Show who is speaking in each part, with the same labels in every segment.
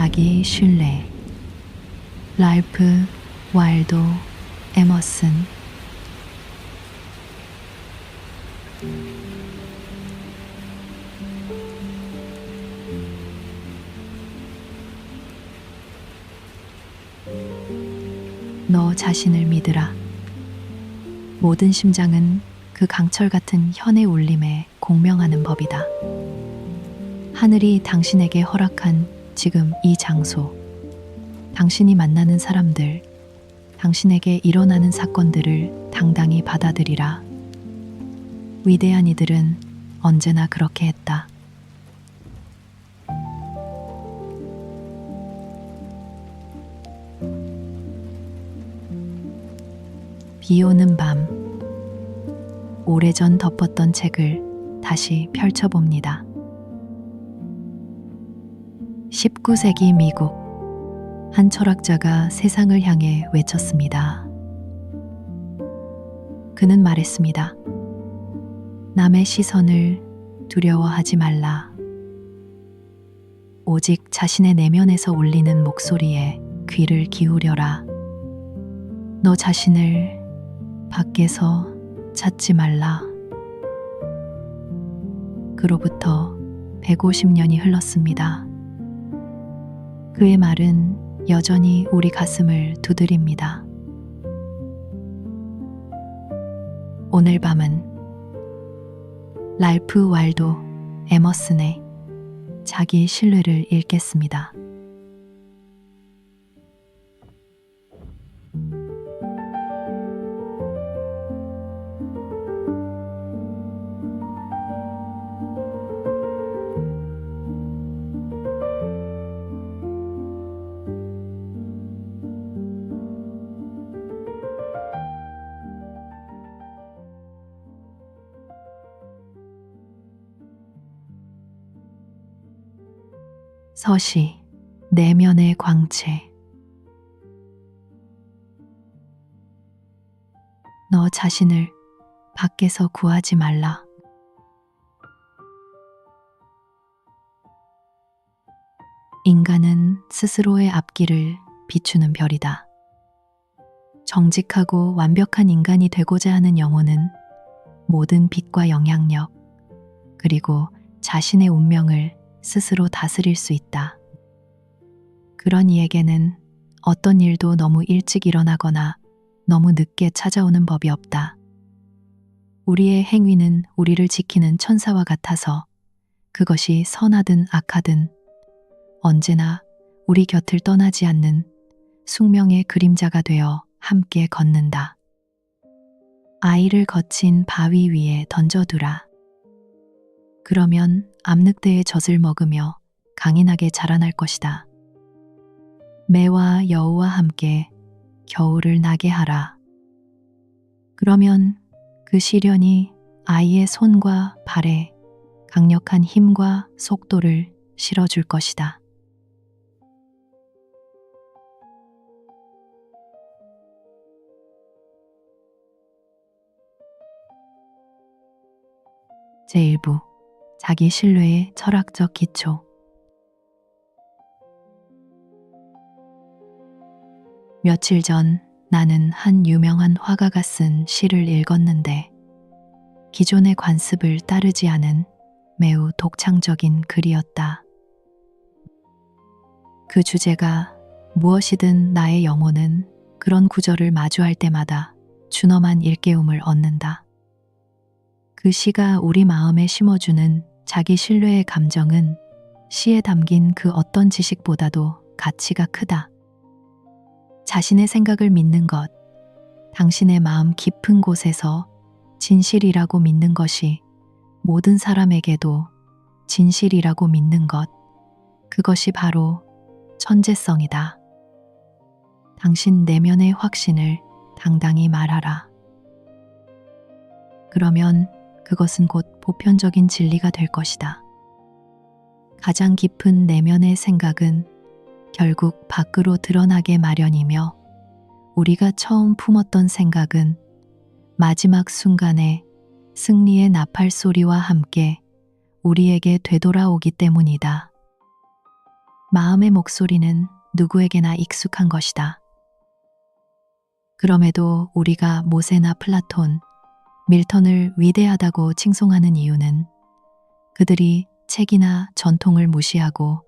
Speaker 1: 자기 신뢰. 랄프 왈도 에머슨. 너 자신을 믿으라. 모든 심장은 그 강철 같은 현의 울림에 공명하는 법이다. 하늘이 당신에게 허락한 지금 이 장소, 당신이 만나는 사람들, 당신에게 일어나는 사건들을 당당히 받아들이라. 위대한 이들은 언제나 그렇게 했다. 비 오는 밤, 오래전 덮었던 책을 다시 펼쳐봅니다. 19세기 미국, 한 철학자가 세상을 향해 외쳤습니다. 그는 말했습니다. 남의 시선을 두려워하지 말라. 오직 자신의 내면에서 울리는 목소리에 귀를 기울여라. 너 자신을 밖에서 찾지 말라. 그로부터 150년이 흘렀습니다. 그의 말은 여전히 우리 가슴을 두드립니다. 오늘 밤은 랄프 왈도 에머슨의 자기 신뢰를 읽겠습니다. 서시, 내면의 광채. 너 자신을 밖에서 구하지 말라. 인간은 스스로의 앞길을 비추는 별이다. 정직하고 완벽한 인간이 되고자 하는 영혼은 모든 빛과 영향력, 그리고 자신의 운명을 스스로 다스릴 수 있다. 그런 이에게는 어떤 일도 너무 일찍 일어나거나 너무 늦게 찾아오는 법이 없다. 우리의 행위는 우리를 지키는 천사와 같아서 그것이 선하든 악하든 언제나 우리 곁을 떠나지 않는 숙명의 그림자가 되어 함께 걷는다. 아이를 거친 바위 위에 던져두라. 그러면 암늑대의 젖을 먹으며 강인하게 자라날 것이다. 매와 여우와 함께 겨울을 나게 하라. 그러면 그 시련이 아이의 손과 발에 강력한 힘과 속도를 실어줄 것이다. 제1부 자기 신뢰의 철학적 기초. 며칠 전 나는 한 유명한 화가가 쓴 시를 읽었는데 기존의 관습을 따르지 않은 매우 독창적인 글이었다. 그 주제가 무엇이든 나의 영혼은 그런 구절을 마주할 때마다 준엄한 일깨움을 얻는다. 그 시가 우리 마음에 심어주는 자기 신뢰의 감정은 시에 담긴 그 어떤 지식보다도 가치가 크다. 자신의 생각을 믿는 것, 당신의 마음 깊은 곳에서 진실이라고 믿는 것이 모든 사람에게도 진실이라고 믿는 것, 그것이 바로 천재성이다. 당신 내면의 확신을 당당히 말하라. 그러면 그것은 곧 보편적인 진리가 될 것이다. 가장 깊은 내면의 생각은 결국 밖으로 드러나게 마련이며 우리가 처음 품었던 생각은 마지막 순간에 승리의 나팔 소리와 함께 우리에게 되돌아오기 때문이다. 마음의 목소리는 누구에게나 익숙한 것이다. 그럼에도 우리가 모세나 플라톤, 밀턴을 위대하다고 칭송하는 이유는 그들이 책이나 전통을 무시하고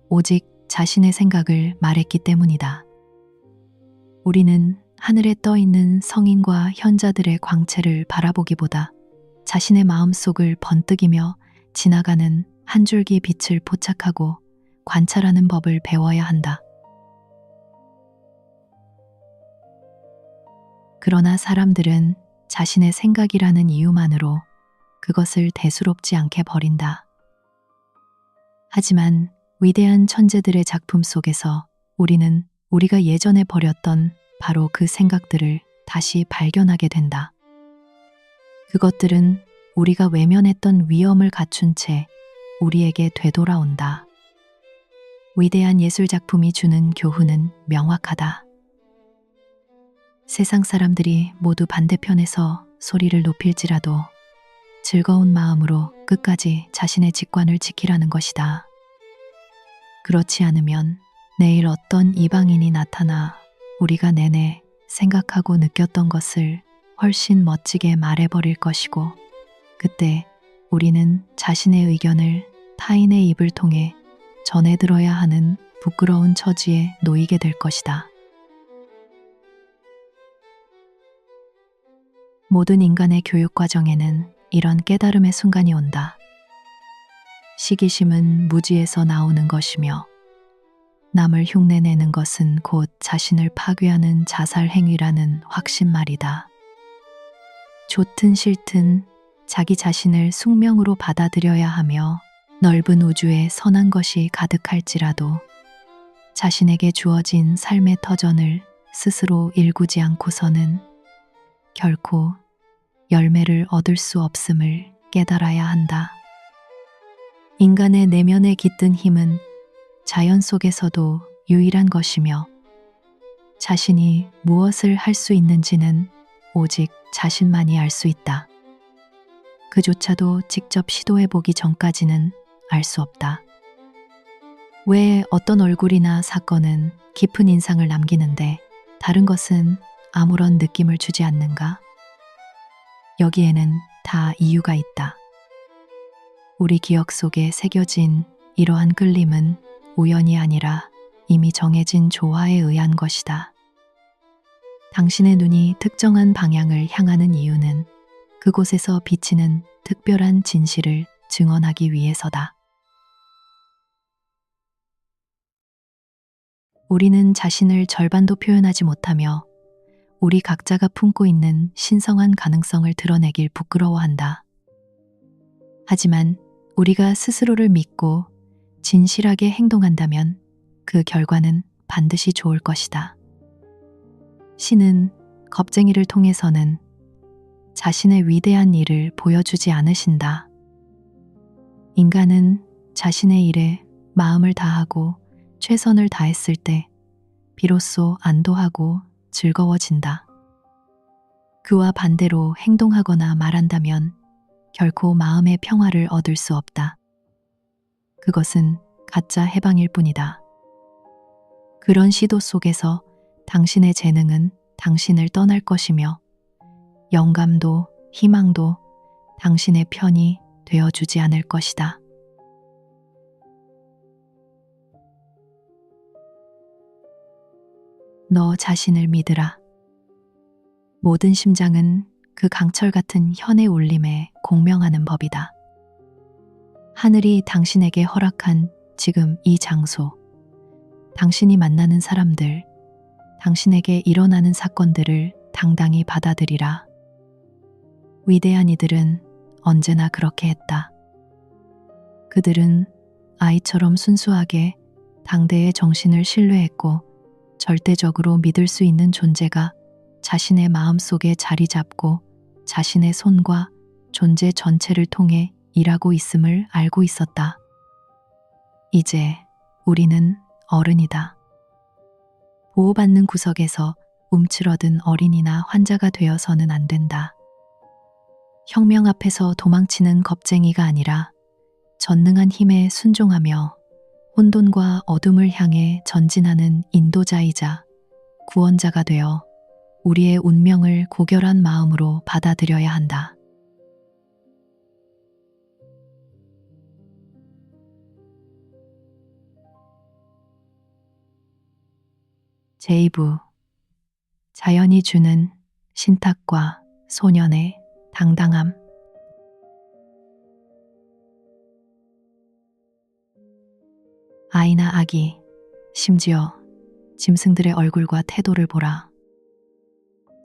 Speaker 1: 오직 자신의 생각을 말했기 때문이다. 우리는 하늘에 떠 있는 성인과 현자들의 광채를 바라보기보다 자신의 마음속을 번뜩이며 지나가는 한 줄기 빛을 포착하고 관찰하는 법을 배워야 한다. 그러나 사람들은 자신의 생각이라는 이유만으로 그것을 대수롭지 않게 버린다. 하지만 위대한 천재들의 작품 속에서 우리는 우리가 예전에 버렸던 바로 그 생각들을 다시 발견하게 된다. 그것들은 우리가 외면했던 위엄을 갖춘 채 우리에게 되돌아온다. 위대한 예술 작품이 주는 교훈은 명확하다. 세상 사람들이 모두 반대편에서 소리를 높일지라도 즐거운 마음으로 끝까지 자신의 직관을 지키라는 것이다. 그렇지 않으면 내일 어떤 이방인이 나타나 우리가 내내 생각하고 느꼈던 것을 훨씬 멋지게 말해버릴 것이고, 그때 우리는 자신의 의견을 타인의 입을 통해 전해 들어야 하는 부끄러운 처지에 놓이게 될 것이다. 모든 인간의 교육 과정에는 이런 깨달음의 순간이 온다. 시기심은 무지에서 나오는 것이며 남을 흉내내는 것은 곧 자신을 파괴하는 자살 행위라는 확신 말이다. 좋든 싫든 자기 자신을 숙명으로 받아들여야 하며 넓은 우주에 선한 것이 가득할지라도 자신에게 주어진 삶의 터전을 스스로 일구지 않고서는 결코 열매를 얻을 수 없음을 깨달아야 한다. 인간의 내면에 깃든 힘은 자연 속에서도 유일한 것이며 자신이 무엇을 할 수 있는지는 오직 자신만이 알 수 있다. 그조차도 직접 시도해보기 전까지는 알 수 없다. 왜 어떤 얼굴이나 사건은 깊은 인상을 남기는데 다른 것은 아무런 느낌을 주지 않는가? 여기에는 다 이유가 있다. 우리 기억 속에 새겨진 이러한 끌림은 우연이 아니라 이미 정해진 조화에 의한 것이다. 당신의 눈이 특정한 방향을 향하는 이유는 그곳에서 비치는 특별한 진실을 증언하기 위해서다. 우리는 자신을 절반도 표현하지 못하며 우리 각자가 품고 있는 신성한 가능성을 드러내길 부끄러워한다. 하지만 우리가 스스로를 믿고 진실하게 행동한다면 그 결과는 반드시 좋을 것이다. 신은 겁쟁이를 통해서는 자신의 위대한 일을 보여주지 않으신다. 인간은 자신의 일에 마음을 다하고 최선을 다했을 때 비로소 안도하고 즐거워진다. 그와 반대로 행동하거나 말한다면 결코 마음의 평화를 얻을 수 없다. 그것은 가짜 해방일 뿐이다. 그런 시도 속에서 당신의 재능은 당신을 떠날 것이며 영감도 희망도 당신의 편이 되어주지 않을 것이다. 너 자신을 믿으라. 모든 심장은 그 강철 같은 현의 울림에 공명하는 법이다. 하늘이 당신에게 허락한 지금 이 장소, 당신이 만나는 사람들, 당신에게 일어나는 사건들을 당당히 받아들이라. 위대한 이들은 언제나 그렇게 했다. 그들은 아이처럼 순수하게 당대의 정신을 신뢰했고 절대적으로 믿을 수 있는 존재가 자신의 마음속에 자리 잡고 자신의 손과 존재 전체를 통해 일하고 있음을 알고 있었다. 이제 우리는 어른이다. 보호받는 구석에서 움츠러든 어린이나 환자가 되어서는 안 된다. 혁명 앞에서 도망치는 겁쟁이가 아니라 전능한 힘에 순종하며 혼돈과 어둠을 향해 전진하는 인도자이자 구원자가 되어 우리의 운명을 고결한 마음으로 받아들여야 한다. 제2부 자연이 주는 신탁과 소년의 당당함. 아이나 아기, 심지어 짐승들의 얼굴과 태도를 보라.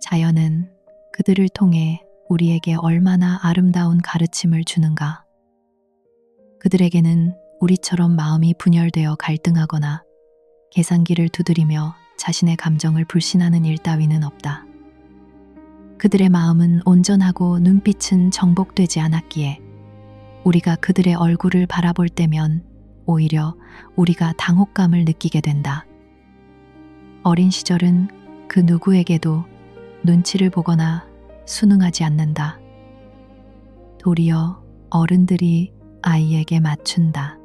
Speaker 1: 자연은 그들을 통해 우리에게 얼마나 아름다운 가르침을 주는가. 그들에게는 우리처럼 마음이 분열되어 갈등하거나 계산기를 두드리며 자신의 감정을 불신하는 일 따위는 없다. 그들의 마음은 온전하고 눈빛은 정복되지 않았기에 우리가 그들의 얼굴을 바라볼 때면 오히려 우리가 당혹감을 느끼게 된다. 어린 시절은 그 누구에게도 눈치를 보거나 순응하지 않는다. 도리어 어른들이 아이에게 맞춘다.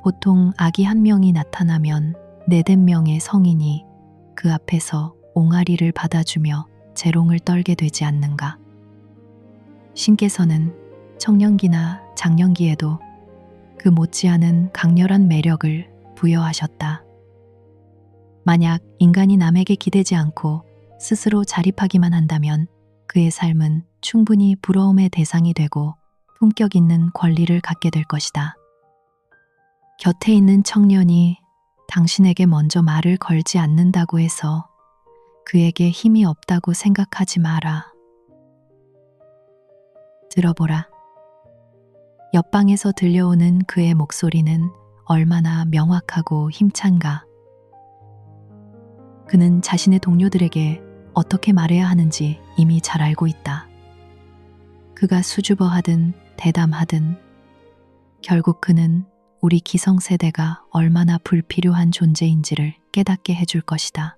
Speaker 1: 보통 아기 한 명이 나타나면 4~5명의 성인이 그 앞에서 옹알이를 받아주며 재롱을 떨게 되지 않는가. 신께서는 청년기나 장년기에도 그 못지않은 강렬한 매력을 부여하셨다. 만약 인간이 남에게 기대지 않고 스스로 자립하기만 한다면 그의 삶은 충분히 부러움의 대상이 되고 품격 있는 권리를 갖게 될 것이다. 곁에 있는 청년이 당신에게 먼저 말을 걸지 않는다고 해서 그에게 힘이 없다고 생각하지 마라. 들어보라. 옆방에서 들려오는 그의 목소리는 얼마나 명확하고 힘찬가. 그는 자신의 동료들에게 어떻게 말해야 하는지 이미 잘 알고 있다. 그가 수줍어하든 대담하든 결국 그는 우리 기성세대가 얼마나 불필요한 존재인지를 깨닫게 해줄 것이다.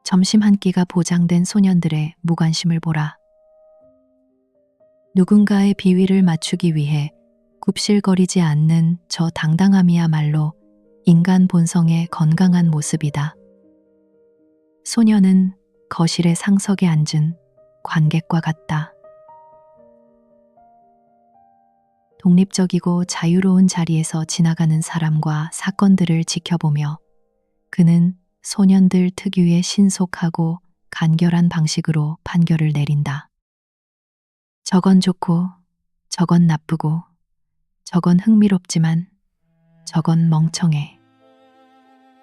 Speaker 1: 점심 한 끼가 보장된 소년들의 무관심을 보라. 누군가의 비위를 맞추기 위해 굽실거리지 않는 저 당당함이야말로 인간 본성의 건강한 모습이다. 소년은 거실의 상석에 앉은 관객과 같다. 독립적이고 자유로운 자리에서 지나가는 사람과 사건들을 지켜보며 그는 소년들 특유의 신속하고 간결한 방식으로 판결을 내린다. 저건 좋고, 저건 나쁘고, 저건 흥미롭지만, 저건 멍청해.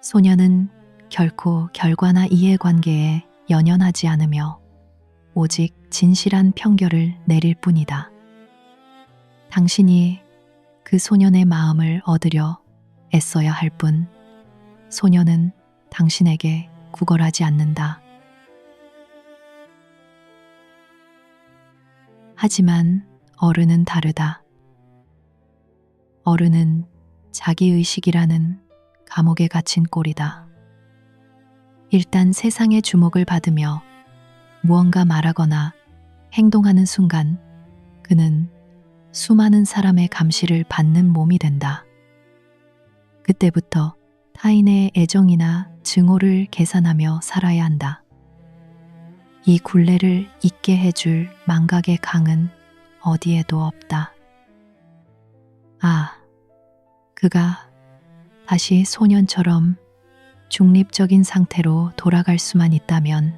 Speaker 1: 소년은 결코 결과나 이해관계에 연연하지 않으며 오직 진실한 평결을 내릴 뿐이다. 당신이 그 소년의 마음을 얻으려 애써야 할 뿐, 소년은 당신에게 구걸하지 않는다. 하지만 어른은 다르다. 어른은 자기의식이라는 감옥에 갇힌 꼴이다. 일단 세상의 주목을 받으며 무언가 말하거나 행동하는 순간 그는 수많은 사람의 감시를 받는 몸이 된다. 그때부터 타인의 애정이나 증오를 계산하며 살아야 한다. 이 굴레를 잊게 해줄 망각의 강은 어디에도 없다. 아, 그가 다시 소년처럼 중립적인 상태로 돌아갈 수만 있다면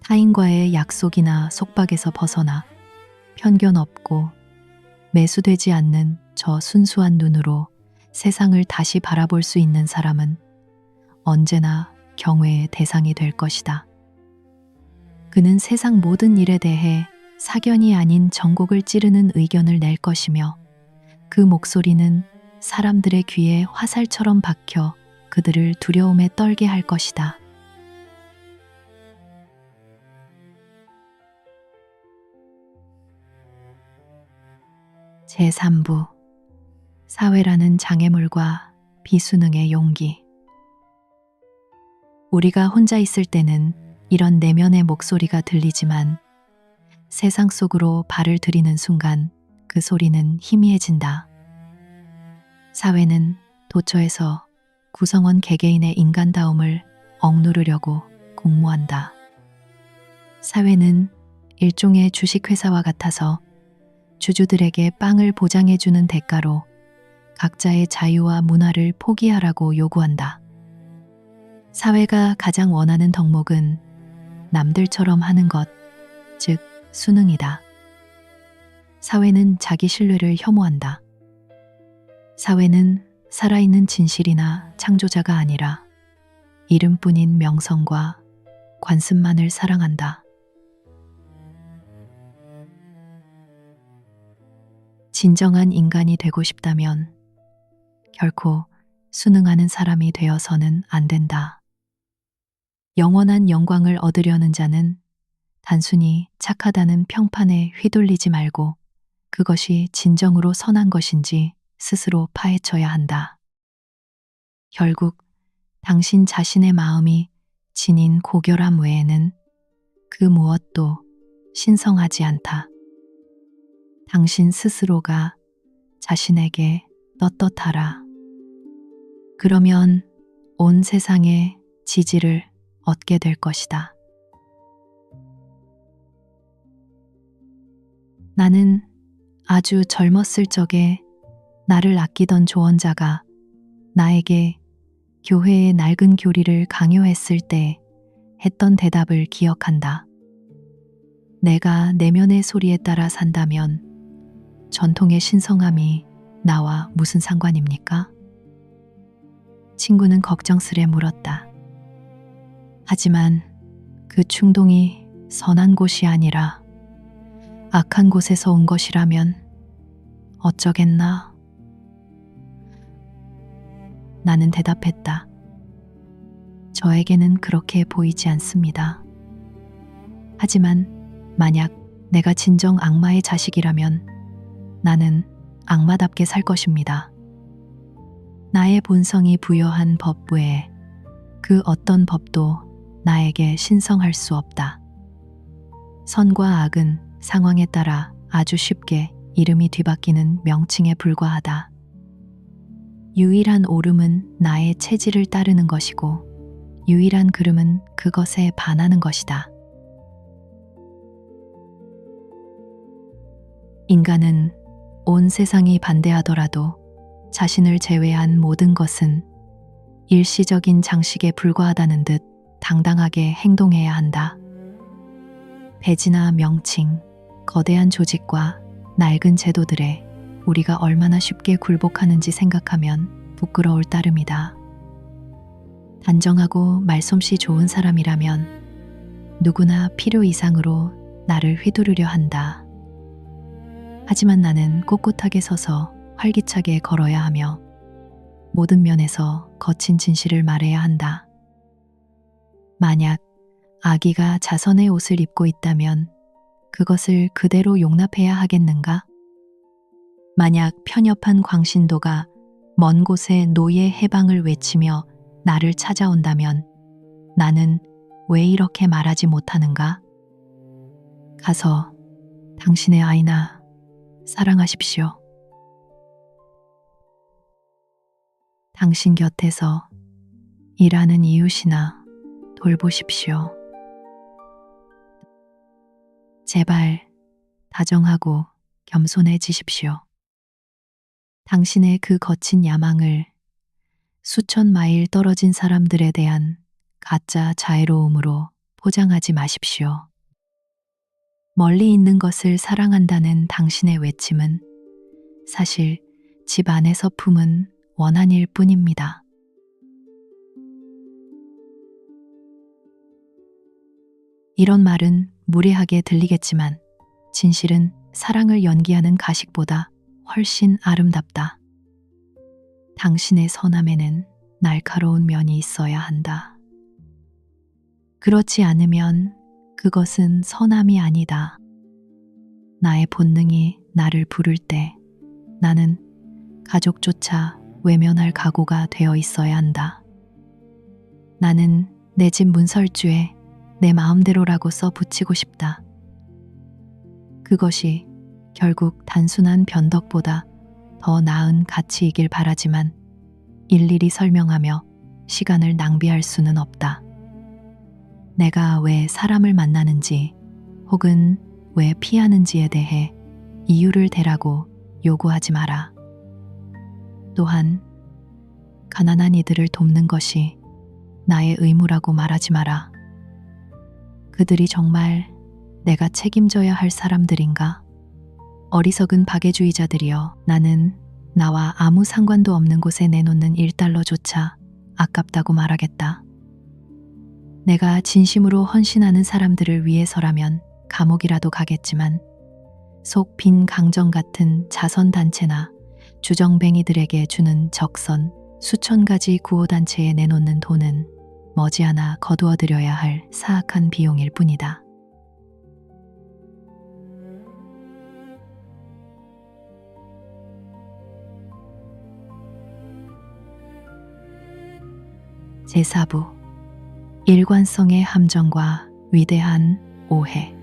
Speaker 1: 타인과의 약속이나 속박에서 벗어나 편견 없고 매수되지 않는 저 순수한 눈으로 세상을 다시 바라볼 수 있는 사람은 언제나 경외의 대상이 될 것이다. 그는 세상 모든 일에 대해 사견이 아닌 정곡을 찌르는 의견을 낼 것이며 그 목소리는 사람들의 귀에 화살처럼 박혀 그들을 두려움에 떨게 할 것이다. 제3부 사회라는 장애물과 비수능의 용기. 우리가 혼자 있을 때는 이런 내면의 목소리가 들리지만 세상 속으로 발을 들이는 순간 그 소리는 희미해진다. 사회는 도처에서 구성원 개개인의 인간다움을 억누르려고 공모한다. 사회는 일종의 주식회사와 같아서 주주들에게 빵을 보장해주는 대가로 각자의 자유와 문화를 포기하라고 요구한다. 사회가 가장 원하는 덕목은 남들처럼 하는 것, 즉 수능이다. 사회는 자기 신뢰를 혐오한다. 사회는 살아있는 진실이나 창조자가 아니라 이름뿐인 명성과 관습만을 사랑한다. 진정한 인간이 되고 싶다면 결코 순응하는 사람이 되어서는 안 된다. 영원한 영광을 얻으려는 자는 단순히 착하다는 평판에 휘둘리지 말고 그것이 진정으로 선한 것인지 스스로 파헤쳐야 한다. 결국 당신 자신의 마음이 지닌 고결함 외에는 그 무엇도 신성하지 않다. 당신 스스로가 자신에게 떳떳하라. 그러면 온 세상의 지지를 얻게 될 것이다. 나는 아주 젊었을 적에 나를 아끼던 조언자가 나에게 교회의 낡은 교리를 강요했을 때 했던 대답을 기억한다. 내가 내면의 소리에 따라 산다면 전통의 신성함이 나와 무슨 상관입니까? 친구는 걱정스레 물었다. 하지만 그 충동이 선한 곳이 아니라 악한 곳에서 온 것이라면 어쩌겠나? 나는 대답했다. 저에게는 그렇게 보이지 않습니다. 하지만 만약 내가 진정 악마의 자식이라면 나는 악마답게 살 것입니다. 나의 본성이 부여한 법 외에 그 어떤 법도 나에게 신성할 수 없다. 선과 악은 상황에 따라 아주 쉽게 이름이 뒤바뀌는 명칭에 불과하다. 유일한 옳음은 나의 체질을 따르는 것이고 유일한 그름은 그것에 반하는 것이다. 인간은 온 세상이 반대하더라도 자신을 제외한 모든 것은 일시적인 장식에 불과하다는 듯 당당하게 행동해야 한다. 배지나 명칭, 거대한 조직과 낡은 제도들에 우리가 얼마나 쉽게 굴복하는지 생각하면 부끄러울 따름이다. 단정하고 말솜씨 좋은 사람이라면 누구나 필요 이상으로 나를 휘두르려 한다. 하지만 나는 꼿꼿하게 서서 활기차게 걸어야 하며 모든 면에서 거친 진실을 말해야 한다. 만약 아기가 자선의 옷을 입고 있다면 그것을 그대로 용납해야 하겠는가? 만약 편협한 광신도가 먼 곳에 노예 해방을 외치며 나를 찾아온다면 나는 왜 이렇게 말하지 못하는가? 가서 당신의 아이나 사랑하십시오. 당신 곁에서 일하는 이웃이나 돌보십시오. 제발 다정하고 겸손해지십시오. 당신의 그 거친 야망을 수천 마일 떨어진 사람들에 대한 가짜 자애로움으로 포장하지 마십시오. 멀리 있는 것을 사랑한다는 당신의 외침은 사실 집 안에서 품은 원한일 뿐입니다. 이런 말은 무례하게 들리겠지만 진실은 사랑을 연기하는 가식보다 훨씬 아름답다. 당신의 선함에는 날카로운 면이 있어야 한다. 그렇지 않으면 그것은 선함이 아니다. 나의 본능이 나를 부를 때 나는 가족조차 외면할 각오가 되어 있어야 한다. 나는 내 집 문설주에 내 마음대로라고 써 붙이고 싶다. 그것이 결국 단순한 변덕보다 더 나은 가치이길 바라지만 일일이 설명하며 시간을 낭비할 수는 없다. 내가 왜 사람을 만나는지 혹은 왜 피하는지에 대해 이유를 대라고 요구하지 마라. 또한 가난한 이들을 돕는 것이 나의 의무라고 말하지 마라. 그들이 정말 내가 책임져야 할 사람들인가? 어리석은 박애주의자들이여, 나는 나와 아무 상관도 없는 곳에 내놓는 1달러조차 아깝다고 말하겠다. 내가 진심으로 헌신하는 사람들을 위해서라면 감옥이라도 가겠지만 속 빈 강정 같은 자선단체나 주정뱅이들에게 주는 적선 수천 가지 구호단체에 내놓는 돈은 머지않아 거두어들여야 할 사악한 비용일 뿐이다. 제4부 일관성의 함정과 위대한 오해.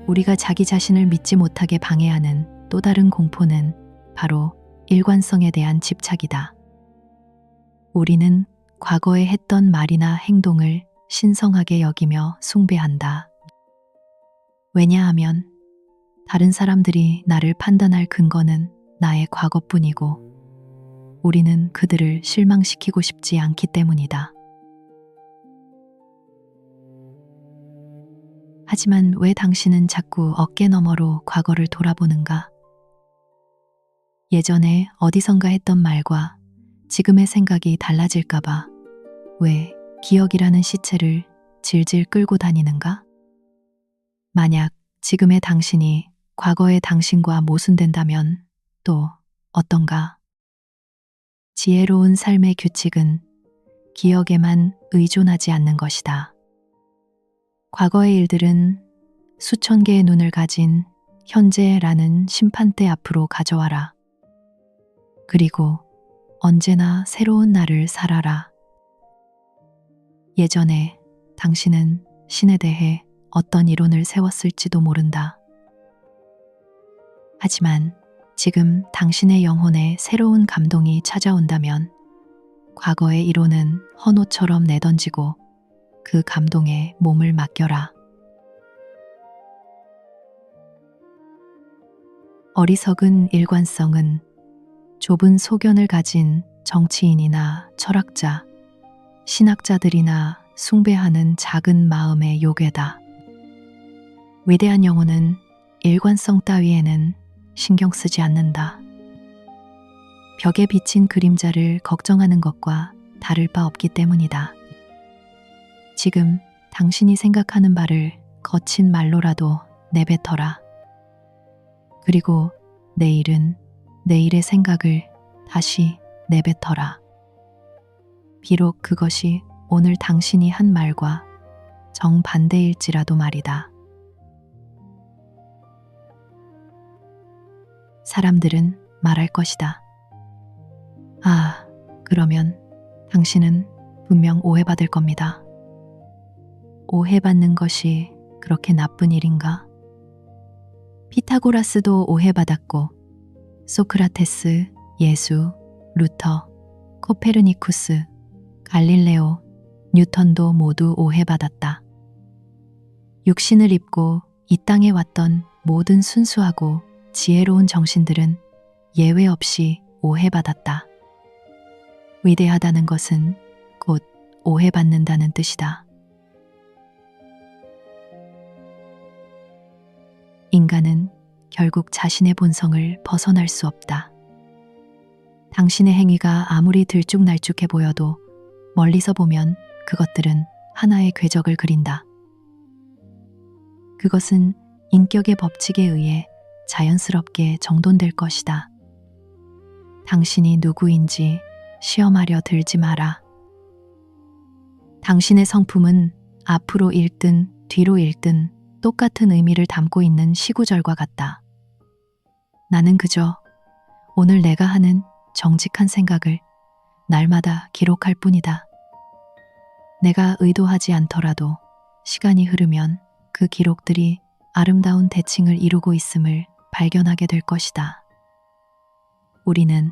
Speaker 1: 우리가 자기 자신을 믿지 못하게 방해하는 또 다른 공포는 바로 일관성에 대한 집착이다. 우리는 과거에 했던 말이나 행동을 신성하게 여기며 숭배한다. 왜냐하면 다른 사람들이 나를 판단할 근거는 나의 과거뿐이고 우리는 그들을 실망시키고 싶지 않기 때문이다. 하지만 왜 당신은 자꾸 어깨 너머로 과거를 돌아보는가? 예전에 어디선가 했던 말과 지금의 생각이 달라질까봐 왜 기억이라는 시체를 질질 끌고 다니는가? 만약 지금의 당신이 과거의 당신과 모순된다면 또 어떤가? 지혜로운 삶의 규칙은 기억에만 의존하지 않는 것이다. 과거의 일들은 수천 개의 눈을 가진 현재라는 심판대 앞으로 가져와라. 그리고 언제나 새로운 날을 살아라. 예전에 당신은 신에 대해 어떤 이론을 세웠을지도 모른다. 하지만 지금 당신의 영혼에 새로운 감동이 찾아온다면 과거의 이론은 헌옷처럼 내던지고 그 감동에 몸을 맡겨라. 어리석은 일관성은 좁은 소견을 가진 정치인이나 철학자, 신학자들이나 숭배하는 작은 마음의 요괴다. 위대한 영혼은 일관성 따위에는 신경 쓰지 않는다. 벽에 비친 그림자를 걱정하는 것과 다를 바 없기 때문이다. 지금 당신이 생각하는 바를 거친 말로라도 내뱉어라. 그리고 내일은 내일의 생각을 다시 내뱉어라. 비록 그것이 오늘 당신이 한 말과 정반대일지라도 말이다. 사람들은 말할 것이다. 아, 그러면 당신은 분명 오해받을 겁니다. 오해받는 것이 그렇게 나쁜 일인가? 피타고라스도 오해받았고 소크라테스, 예수, 루터, 코페르니쿠스, 갈릴레오, 뉴턴도 모두 오해받았다. 육신을 입고 이 땅에 왔던 모든 순수하고 지혜로운 정신들은 예외 없이 오해받았다. 위대하다는 것은 곧 오해받는다는 뜻이다. 인간은 결국 자신의 본성을 벗어날 수 없다. 당신의 행위가 아무리 들쭉날쭉해 보여도 멀리서 보면 그것들은 하나의 궤적을 그린다. 그것은 인격의 법칙에 의해 자연스럽게 정돈될 것이다. 당신이 누구인지 시험하려 들지 마라. 당신의 성품은 앞으로 읽든 뒤로 읽든 똑같은 의미를 담고 있는 시구절과 같다. 나는 그저 오늘 내가 하는 정직한 생각을 날마다 기록할 뿐이다. 내가 의도하지 않더라도 시간이 흐르면 그 기록들이 아름다운 대칭을 이루고 있음을 발견하게 될 것이다. 우리는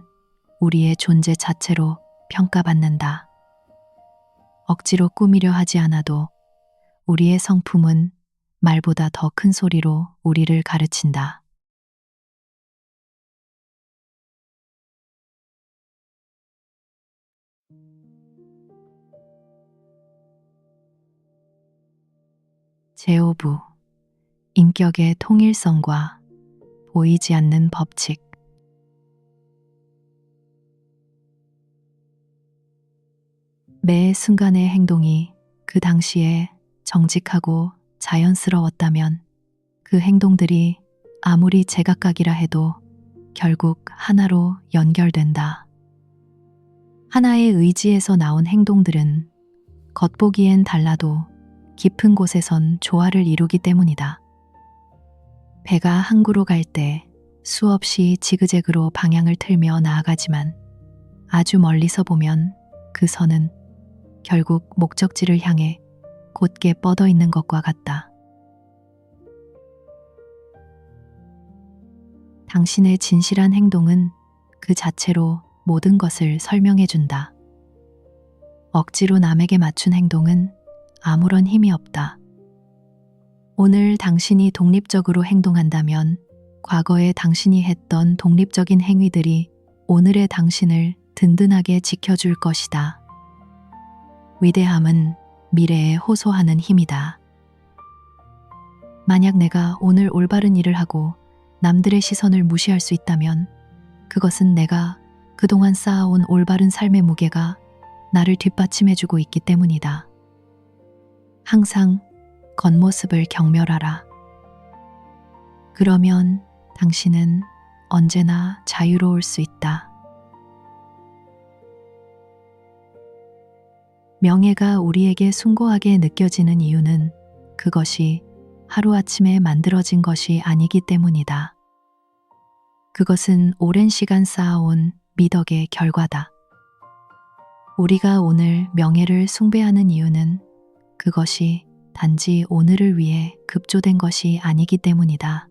Speaker 1: 우리의 존재 자체로 평가받는다. 억지로 꾸미려 하지 않아도 우리의 성품은 말보다 더 큰 소리로 우리를 가르친다. 제5부 인격의 통일성과 보이지 않는 법칙. 매 순간의 행동이 그 당시에 정직하고 자연스러웠다면 그 행동들이 아무리 제각각이라 해도 결국 하나로 연결된다. 하나의 의지에서 나온 행동들은 겉보기엔 달라도 깊은 곳에선 조화를 이루기 때문이다. 배가 항구로 갈 때 수없이 지그재그로 방향을 틀며 나아가지만 아주 멀리서 보면 그 선은 결국 목적지를 향해 곧게 뻗어 있는 것과 같다. 당신의 진실한 행동은 그 자체로 모든 것을 설명해 준다. 억지로 남에게 맞춘 행동은 아무런 힘이 없다. 오늘 당신이 독립적으로 행동한다면 과거에 당신이 했던 독립적인 행위들이 오늘의 당신을 든든하게 지켜줄 것이다. 위대함은 미래에 호소하는 힘이다. 만약 내가 오늘 올바른 일을 하고 남들의 시선을 무시할 수 있다면 그것은 내가 그동안 쌓아온 올바른 삶의 무게가 나를 뒷받침해주고 있기 때문이다. 항상 겉모습을 경멸하라. 그러면 당신은 언제나 자유로울 수 있다. 명예가 우리에게 숭고하게 느껴지는 이유는 그것이 하루아침에 만들어진 것이 아니기 때문이다. 그것은 오랜 시간 쌓아온 미덕의 결과다. 우리가 오늘 명예를 숭배하는 이유는 그것이 단지 오늘을 위해 급조된 것이 아니기 때문이다.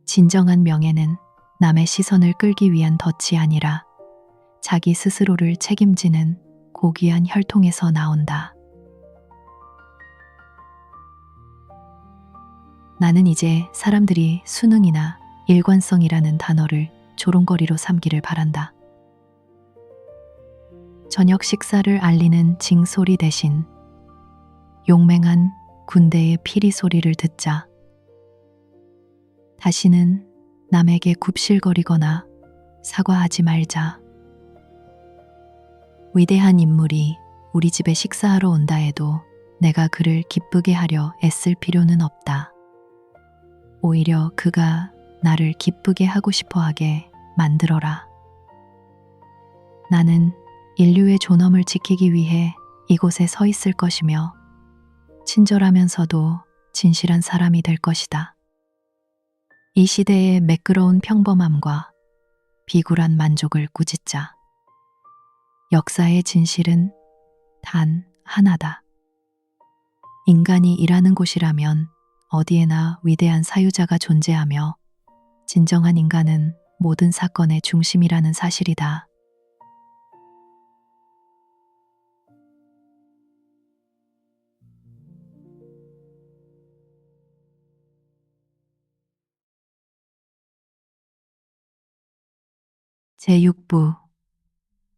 Speaker 1: 진정한 명예는 남의 시선을 끌기 위한 덫이 아니라 자기 스스로를 책임지는 고귀한 혈통에서 나온다. 나는 이제 사람들이 수능이나 일관성이라는 단어를 조롱거리로 삼기를 바란다. 저녁 식사를 알리는 징소리 대신 용맹한 군대의 피리 소리를 듣자. 다시는 남에게 굽실거리거나 사과하지 말자. 위대한 인물이 우리 집에 식사하러 온다 해도 내가 그를 기쁘게 하려 애쓸 필요는 없다. 오히려 그가 나를 기쁘게 하고 싶어 하게 만들어라. 나는 인류의 존엄을 지키기 위해 이곳에 서 있을 것이며 친절하면서도 진실한 사람이 될 것이다. 이 시대의 매끄러운 평범함과 비굴한 만족을 꾸짖자. 역사의 진실은 단 하나다. 인간이 일하는 곳이라면 어디에나 위대한 사유자가 존재하며 진정한 인간은 모든 사건의 중심이라는 사실이다. 제6부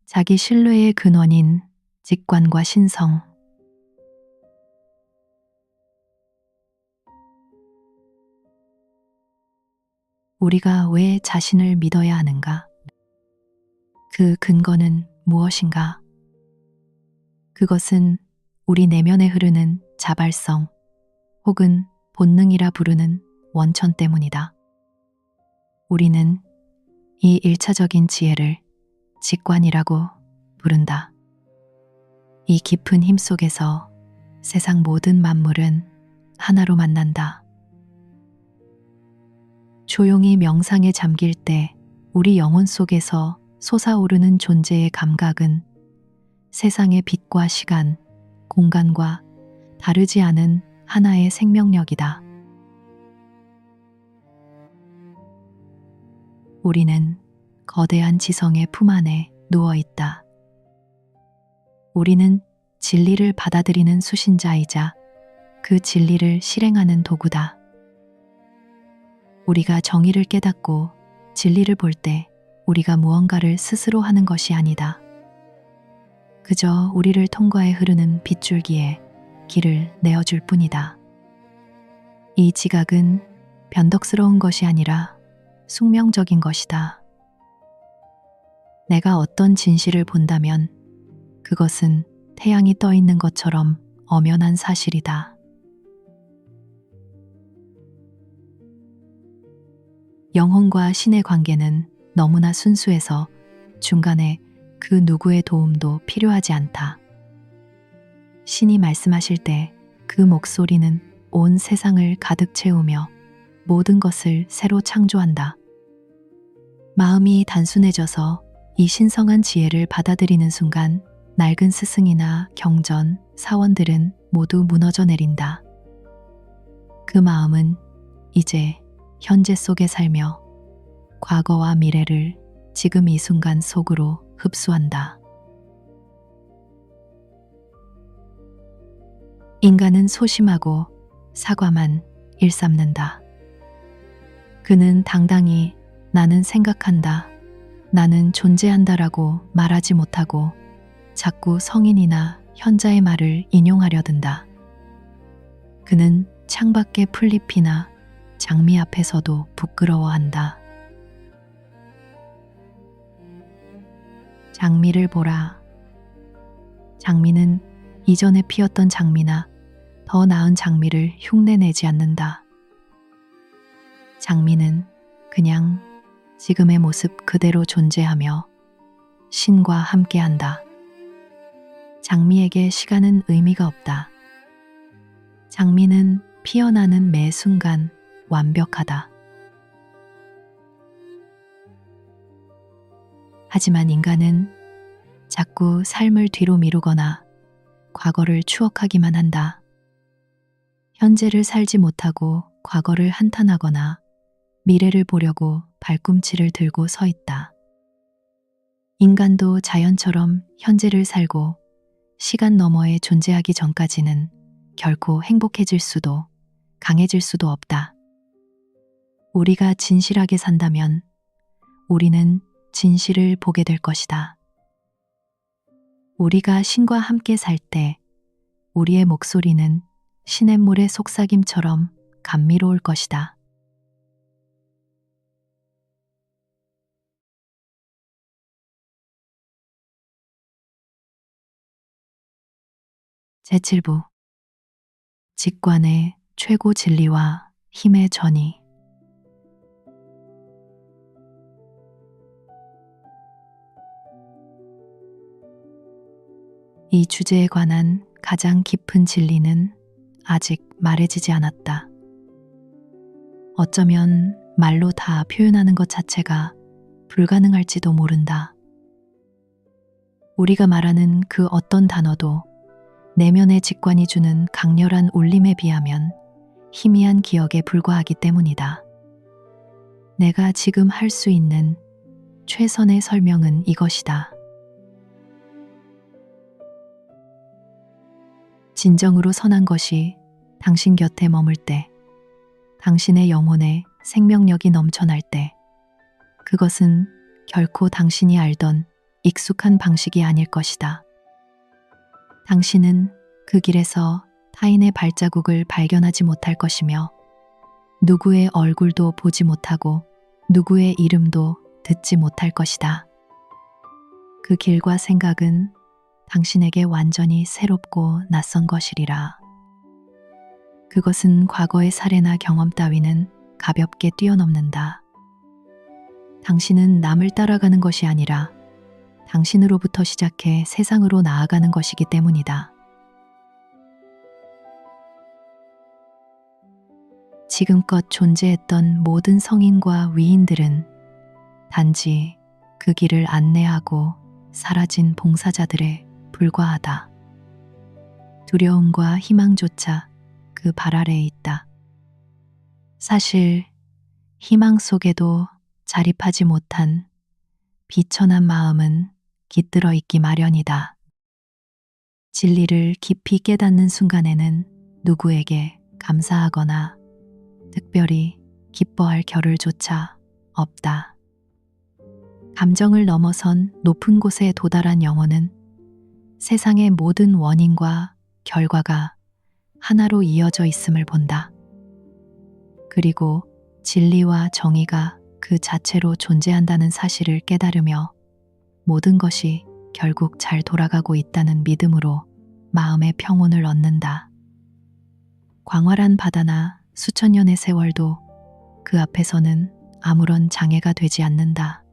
Speaker 1: 자기 신뢰의 근원인 직관과 신성. 우리가 왜 자신을 믿어야 하는가? 그 근거는 무엇인가? 그것은 우리 내면에 흐르는 자발성 혹은 본능이라 부르는 원천 때문이다. 우리는 이 일차적인 지혜를 직관이라고 부른다. 이 깊은 힘 속에서 세상 모든 만물은 하나로 만난다. 조용히 명상에 잠길 때 우리 영혼 속에서 솟아오르는 존재의 감각은 세상의 빛과 시간, 공간과 다르지 않은 하나의 생명력이다. 우리는 거대한 지성의 품 안에 누워 있다. 우리는 진리를 받아들이는 수신자이자 그 진리를 실행하는 도구다. 우리가 정의를 깨닫고 진리를 볼 때 우리가 무언가를 스스로 하는 것이 아니다. 그저 우리를 통과해 흐르는 빗줄기에 길을 내어줄 뿐이다. 이 지각은 변덕스러운 것이 아니라 숙명적인 것이다. 내가 어떤 진실을 본다면 그것은 태양이 떠 있는 것처럼 엄연한 사실이다. 영혼과 신의 관계는 너무나 순수해서 중간에 그 누구의 도움도 필요하지 않다. 신이 말씀하실 때 그 목소리는 온 세상을 가득 채우며 모든 것을 새로 창조한다. 마음이 단순해져서 이 신성한 지혜를 받아들이는 순간 낡은 스승이나 경전, 사원들은 모두 무너져 내린다. 그 마음은 이제 현재 속에 살며 과거와 미래를 지금 이 순간 속으로 흡수한다. 인간은 소심하고 사과만 일삼는다. 그는 당당히 나는 생각한다, 나는 존재한다라고 말하지 못하고 자꾸 성인이나 현자의 말을 인용하려 든다. 그는 창밖의 풀잎이나 장미 앞에서도 부끄러워한다. 장미를 보라. 장미는 이전에 피었던 장미나 더 나은 장미를 흉내내지 않는다. 장미는 그냥 지금의 모습 그대로 존재하며 신과 함께한다. 장미에게 시간은 의미가 없다. 장미는 피어나는 매 순간 완벽하다. 하지만 인간은 자꾸 삶을 뒤로 미루거나 과거를 추억하기만 한다. 현재를 살지 못하고 과거를 한탄하거나 미래를 보려고 발꿈치를 들고 서 있다. 인간도 자연처럼 현재를 살고 시간 너머에 존재하기 전까지는 결코 행복해질 수도 강해질 수도 없다. 우리가 진실하게 산다면 우리는 진실을 보게 될 것이다. 우리가 신과 함께 살 때 우리의 목소리는 시냇물의 속삭임처럼 감미로울 것이다. 제7부 직관의 최고 진리와 힘의 전이. 이 주제에 관한 가장 깊은 진리는 아직 말해지지 않았다. 어쩌면 말로 다 표현하는 것 자체가 불가능할지도 모른다. 우리가 말하는 그 어떤 단어도 내면의 직관이 주는 강렬한 울림에 비하면 희미한 기억에 불과하기 때문이다. 내가 지금 할 수 있는 최선의 설명은 이것이다. 진정으로 선한 것이 당신 곁에 머물 때, 당신의 영혼에 생명력이 넘쳐날 때, 그것은 결코 당신이 알던 익숙한 방식이 아닐 것이다. 당신은 그 길에서 타인의 발자국을 발견하지 못할 것이며 누구의 얼굴도 보지 못하고 누구의 이름도 듣지 못할 것이다. 그 길과 생각은 당신에게 완전히 새롭고 낯선 것이리라. 그것은 과거의 사례나 경험 따위는 가볍게 뛰어넘는다. 당신은 남을 따라가는 것이 아니라 당신으로부터 시작해 세상으로 나아가는 것이기 때문이다. 지금껏 존재했던 모든 성인과 위인들은 단지 그 길을 안내하고 사라진 봉사자들에 불과하다. 두려움과 희망조차 그 발 아래에 있다. 사실 희망 속에도 자립하지 못한 비천한 마음은 깃들어 있기 마련이다. 진리를 깊이 깨닫는 순간에는 누구에게 감사하거나 특별히 기뻐할 겨를조차 없다. 감정을 넘어선 높은 곳에 도달한 영혼은 세상의 모든 원인과 결과가 하나로 이어져 있음을 본다. 그리고 진리와 정의가 그 자체로 존재한다는 사실을 깨달으며 모든 것이 결국 잘 돌아가고 있다는 믿음으로 마음의 평온을 얻는다. 광활한 바다나 수천 년의 세월도 그 앞에서는 아무런 장애가 되지 않는다.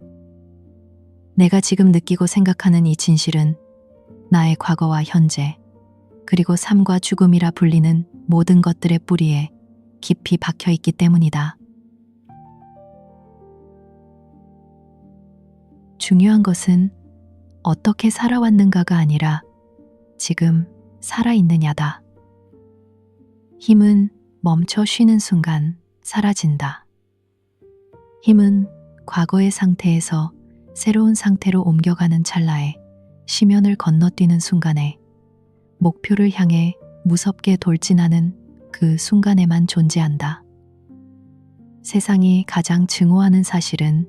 Speaker 1: 내가 지금 느끼고 생각하는 이 진실은 나의 과거와 현재, 그리고 삶과 죽음이라 불리는 모든 것들의 뿌리에 깊이 박혀 있기 때문이다. 중요한 것은 어떻게 살아왔는가가 아니라 지금 살아있느냐다. 힘은 멈춰 쉬는 순간 사라진다. 힘은 과거의 상태에서 새로운 상태로 옮겨가는 찰나에 심연을 건너뛰는 순간에 목표를 향해 무섭게 돌진하는 그 순간에만 존재한다. 세상이 가장 증오하는 사실은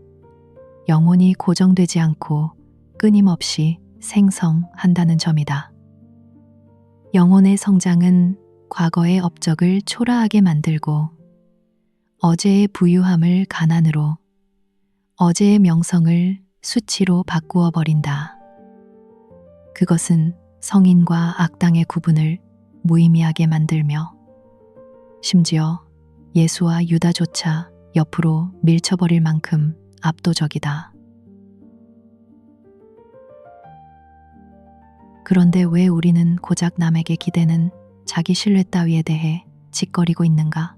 Speaker 1: 영혼이 고정되지 않고 끊임없이 생성한다는 점이다. 영혼의 성장은 과거의 업적을 초라하게 만들고 어제의 부유함을 가난으로, 어제의 명성을 수치로 바꾸어 버린다. 그것은 성인과 악당의 구분을 무의미하게 만들며 심지어 예수와 유다조차 옆으로 밀쳐버릴 만큼 압도적이다. 그런데 왜 우리는 고작 남에게 기대는 자기 신뢰 따위에 대해 짓거리고 있는가?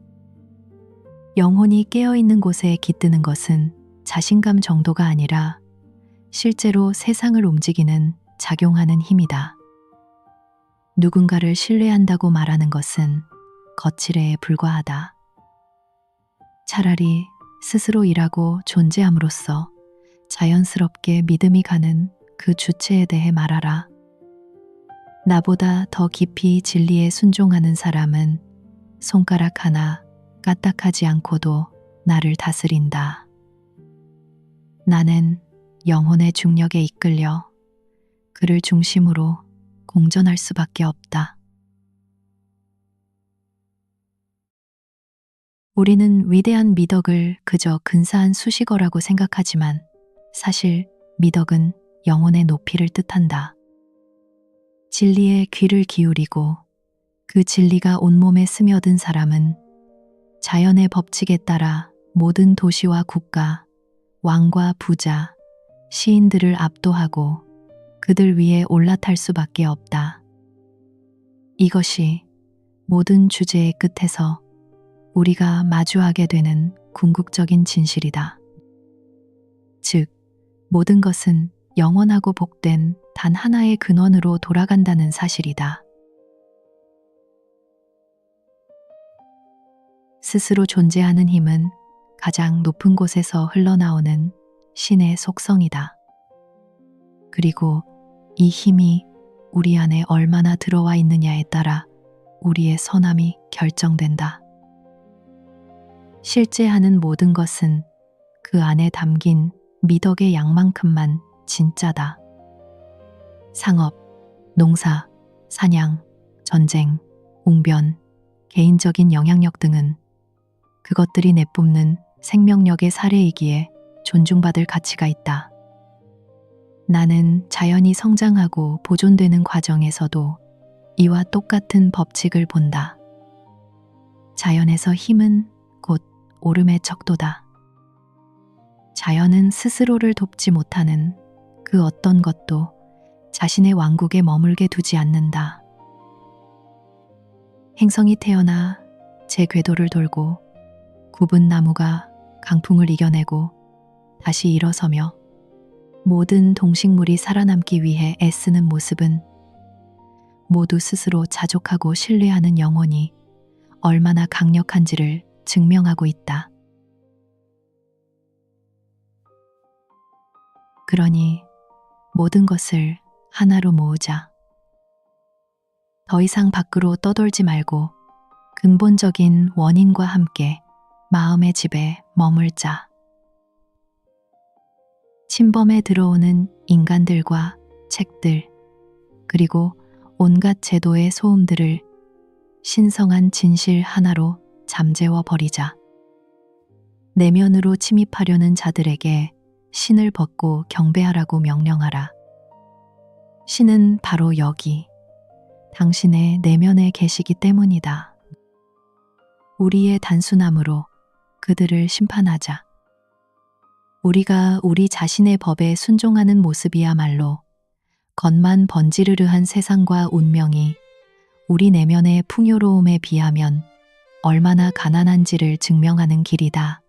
Speaker 1: 영혼이 깨어있는 곳에 깃드는 것은 자신감 정도가 아니라 실제로 세상을 움직이는 작용하는 힘이다. 누군가를 신뢰한다고 말하는 것은 거칠애에 불과하다. 차라리 스스로 일하고 존재함으로써 자연스럽게 믿음이 가는 그 주체에 대해 말하라. 나보다 더 깊이 진리에 순종하는 사람은 손가락 하나 까딱하지 않고도 나를 다스린다. 나는 영혼의 중력에 이끌려 그를 중심으로 공전할 수밖에 없다. 우리는 위대한 미덕을 그저 근사한 수식어라고 생각하지만 사실 미덕은 영혼의 높이를 뜻한다. 진리에 귀를 기울이고 그 진리가 온몸에 스며든 사람은 자연의 법칙에 따라 모든 도시와 국가, 왕과 부자, 시인들을 압도하고 그들 위에 올라탈 수밖에 없다. 이것이 모든 주제의 끝에서 우리가 마주하게 되는 궁극적인 진실이다. 즉, 모든 것은 영원하고 복된 단 하나의 근원으로 돌아간다는 사실이다. 스스로 존재하는 힘은 가장 높은 곳에서 흘러나오는 신의 속성이다. 그리고 이 힘이 우리 안에 얼마나 들어와 있느냐에 따라 우리의 선함이 결정된다. 실제 하는 모든 것은 그 안에 담긴 미덕의 양만큼만 진짜다. 상업, 농사, 사냥, 전쟁, 웅변, 개인적인 영향력 등은 그것들이 내뿜는 생명력의 사례이기에 존중받을 가치가 있다. 나는 자연이 성장하고 보존되는 과정에서도 이와 똑같은 법칙을 본다. 자연에서 힘은 곧 오름의 척도다. 자연은 스스로를 돕지 못하는 그 어떤 것도 자신의 왕국에 머물게 두지 않는다. 행성이 태어나 제 궤도를 돌고 굽은 나무가 강풍을 이겨내고 다시 일어서며 모든 동식물이 살아남기 위해 애쓰는 모습은 모두 스스로 자족하고 신뢰하는 영혼이 얼마나 강력한지를 증명하고 있다. 그러니 모든 것을 하나로 모으자. 더 이상 밖으로 떠돌지 말고 근본적인 원인과 함께 마음의 집에 머물자. 침범에 들어오는 인간들과 책들, 그리고 온갖 제도의 소음들을 신성한 진실 하나로 잠재워 버리자. 내면으로 침입하려는 자들에게 신을 벗고 경배하라고 명령하라. 신은 바로 여기, 당신의 내면에 계시기 때문이다. 우리의 단순함으로 그들을 심판하자. 우리가 우리 자신의 법에 순종하는 모습이야말로 겉만 번지르르한 세상과 운명이 우리 내면의 풍요로움에 비하면 얼마나 가난한지를 증명하는 길이다.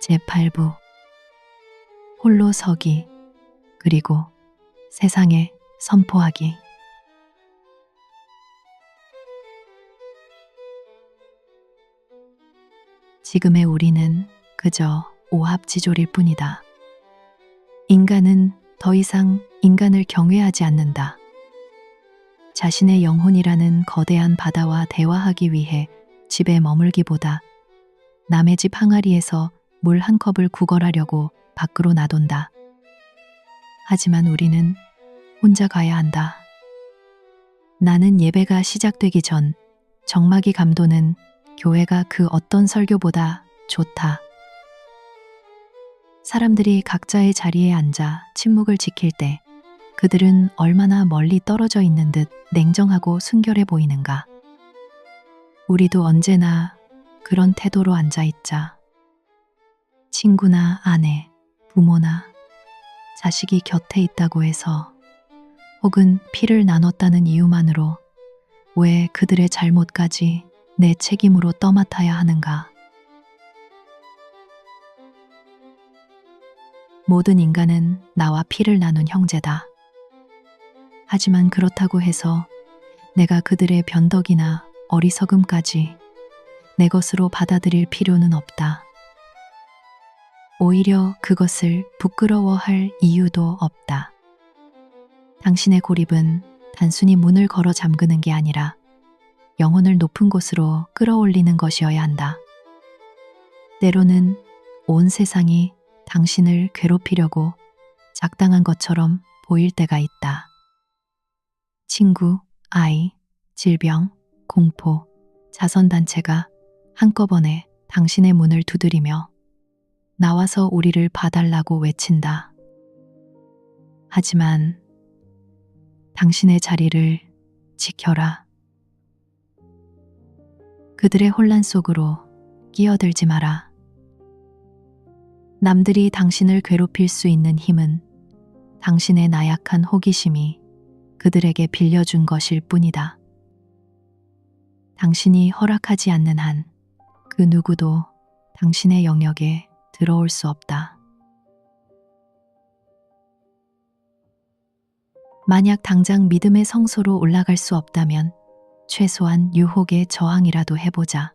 Speaker 1: 제8부 홀로 서기 그리고 세상에 선포하기. 지금의 우리는 그저 오합지졸일 뿐이다. 인간은 더 이상 인간을 경외하지 않는다. 자신의 영혼이라는 거대한 바다와 대화하기 위해 집에 머물기보다 남의 집 항아리에서 물 한 컵을 구걸하려고 밖으로 나돈다. 하지만 우리는 혼자 가야 한다. 나는 예배가 시작되기 전 정마기 감도는 교회가 그 어떤 설교보다 좋다. 사람들이 각자의 자리에 앉아 침묵을 지킬 때 그들은 얼마나 멀리 떨어져 있는 듯 냉정하고 순결해 보이는가. 우리도 언제나 그런 태도로 앉아 있자. 친구나 아내, 부모나 자식이 곁에 있다고 해서 혹은 피를 나눴다는 이유만으로 왜 그들의 잘못까지 내 책임으로 떠맡아야 하는가? 모든 인간은 나와 피를 나눈 형제다. 하지만 그렇다고 해서 내가 그들의 변덕이나 어리석음까지 내 것으로 받아들일 필요는 없다. 오히려 그것을 부끄러워할 이유도 없다. 당신의 고립은 단순히 문을 걸어 잠그는 게 아니라 영혼을 높은 곳으로 끌어올리는 것이어야 한다. 때로는 온 세상이 당신을 괴롭히려고 작당한 것처럼 보일 때가 있다. 친구, 아이, 질병, 공포, 자선단체가 한꺼번에 당신의 문을 두드리며 나와서 우리를 봐달라고 외친다. 하지만 당신의 자리를 지켜라. 그들의 혼란 속으로 끼어들지 마라. 남들이 당신을 괴롭힐 수 있는 힘은 당신의 나약한 호기심이 그들에게 빌려준 것일 뿐이다. 당신이 허락하지 않는 한 그 누구도 당신의 영역에 들어올 수 없다. 만약 당장 믿음의 성소로 올라갈 수 없다면 최소한 유혹의 저항이라도 해보자.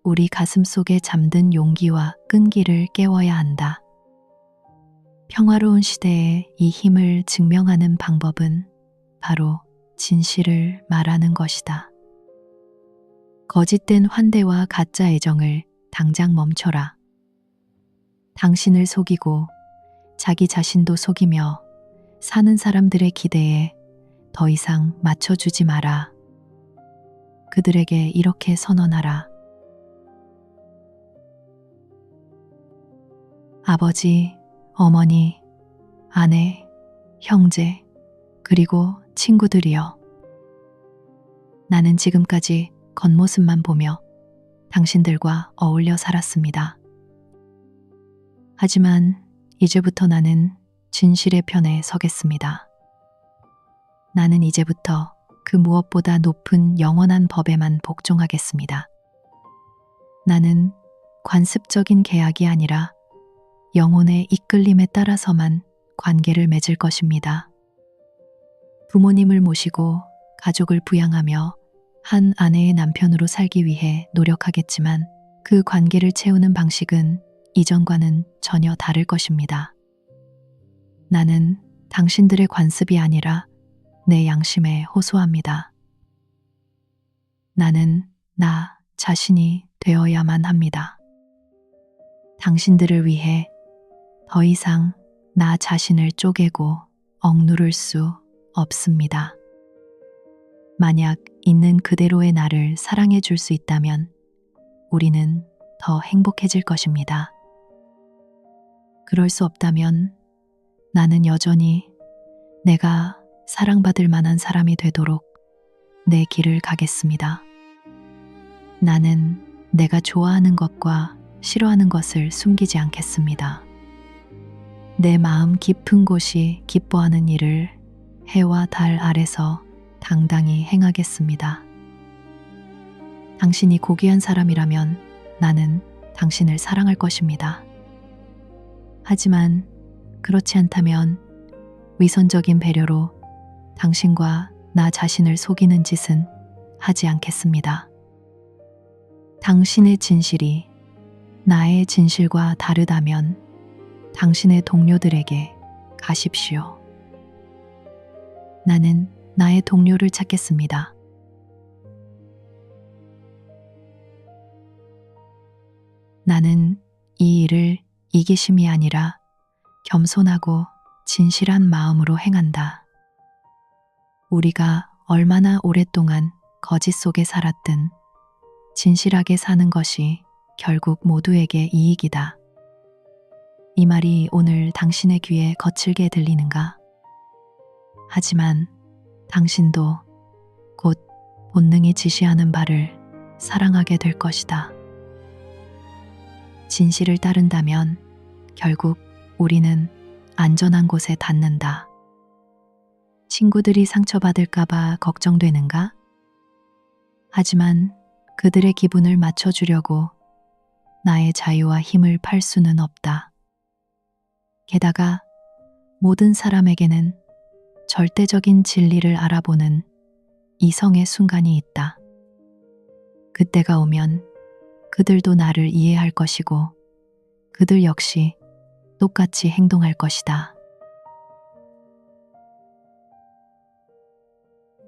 Speaker 1: 우리 가슴 속에 잠든 용기와 끈기를 깨워야 한다. 평화로운 시대에 이 힘을 증명하는 방법은 바로 진실을 말하는 것이다. 거짓된 환대와 가짜 애정을 당장 멈춰라. 당신을 속이고 자기 자신도 속이며 사는 사람들의 기대에 더 이상 맞춰주지 마라. 그들에게 이렇게 선언하라. 아버지, 어머니, 아내, 형제, 그리고 친구들이여. 나는 지금까지 겉모습만 보며 당신들과 어울려 살았습니다. 하지만 이제부터 나는 진실의 편에 서겠습니다. 나는 이제부터 그 무엇보다 높은 영원한 법에만 복종하겠습니다. 나는 관습적인 계약이 아니라 영혼의 이끌림에 따라서만 관계를 맺을 것입니다. 부모님을 모시고 가족을 부양하며 한 아내의 남편으로 살기 위해 노력하겠지만 그 관계를 채우는 방식은 이전과는 전혀 다를 것입니다. 나는 당신들의 관습이 아니라 내 양심에 호소합니다. 나는 나 자신이 되어야만 합니다. 당신들을 위해 더 이상 나 자신을 쪼개고 억누를 수 없습니다. 만약 있는 그대로의 나를 사랑해 줄 수 있다면 우리는 더 행복해질 것입니다. 그럴 수 없다면 나는 여전히 내가 사랑받을 만한 사람이 되도록 내 길을 가겠습니다. 나는 내가 좋아하는 것과 싫어하는 것을 숨기지 않겠습니다. 내 마음 깊은 곳이 기뻐하는 일을 해와 달 아래서 당당히 행하겠습니다. 당신이 고귀한 사람이라면 나는 당신을 사랑할 것입니다. 하지만 그렇지 않다면 위선적인 배려로 당신과 나 자신을 속이는 짓은 하지 않겠습니다. 당신의 진실이 나의 진실과 다르다면 당신의 동료들에게 가십시오. 나는 나의 동료를 찾겠습니다. 나는 이 일을 이기심이 아니라 겸손하고 진실한 마음으로 행한다. 우리가 얼마나 오랫동안 거짓 속에 살았든 진실하게 사는 것이 결국 모두에게 이익이다. 이 말이 오늘 당신의 귀에 거칠게 들리는가? 하지만 당신도 곧 본능이 지시하는 바를 사랑하게 될 것이다. 진실을 따른다면 결국 우리는 안전한 곳에 닿는다. 친구들이 상처받을까봐 걱정되는가? 하지만 그들의 기분을 맞춰주려고 나의 자유와 힘을 팔 수는 없다. 게다가 모든 사람에게는 절대적인 진리를 알아보는 이성의 순간이 있다. 그때가 오면 그들도 나를 이해할 것이고 그들 역시 똑같이 행동할 것이다.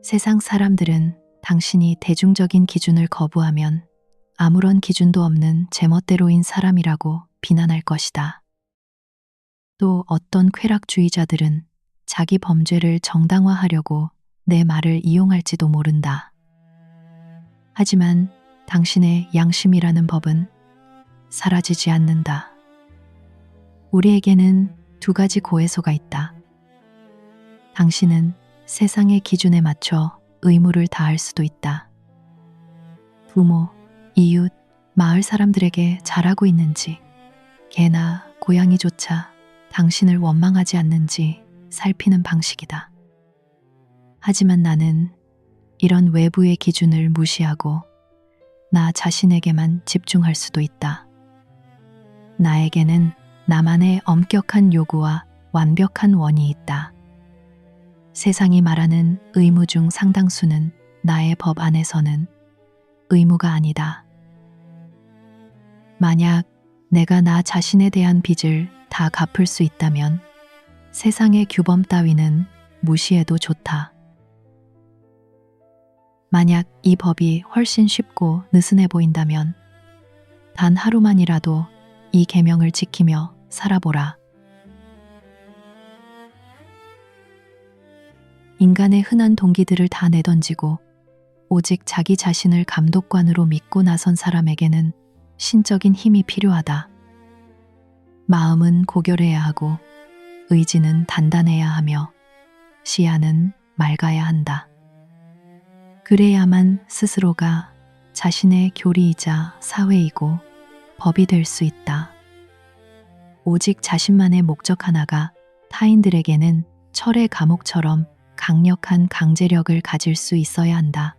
Speaker 1: 세상 사람들은 당신이 대중적인 기준을 거부하면 아무런 기준도 없는 제멋대로인 사람이라고 비난할 것이다. 또 어떤 쾌락주의자들은 자기 범죄를 정당화하려고 내 말을 이용할지도 모른다. 하지만 당신의 양심이라는 법은 사라지지 않는다. 우리에게는 두 가지 고해소가 있다. 당신은 세상의 기준에 맞춰 의무를 다할 수도 있다. 부모, 이웃, 마을 사람들에게 잘하고 있는지, 개나 고양이조차 당신을 원망하지 않는지 살피는 방식이다. 하지만 나는 이런 외부의 기준을 무시하고 나 자신에게만 집중할 수도 있다. 나에게는 나만의 엄격한 요구와 완벽한 원이 있다. 세상이 말하는 의무 중 상당수는 나의 법 안에서는 의무가 아니다. 만약 내가 나 자신에 대한 빚을 다 갚을 수 있다면 세상의 규범 따위는 무시해도 좋다. 만약 이 법이 훨씬 쉽고 느슨해 보인다면 단 하루만이라도 이 계명을 지키며 살아보라. 인간의 흔한 동기들을 다 내던지고 오직 자기 자신을 감독관으로 믿고 나선 사람에게는 신적인 힘이 필요하다. 마음은 고결해야 하고 의지는 단단해야 하며 시야는 맑아야 한다. 그래야만 스스로가 자신의 교리이자 사회이고 법이 될 수 있다. 오직 자신만의 목적 하나가 타인들에게는 철의 감옥처럼 강력한 강제력을 가질 수 있어야 한다.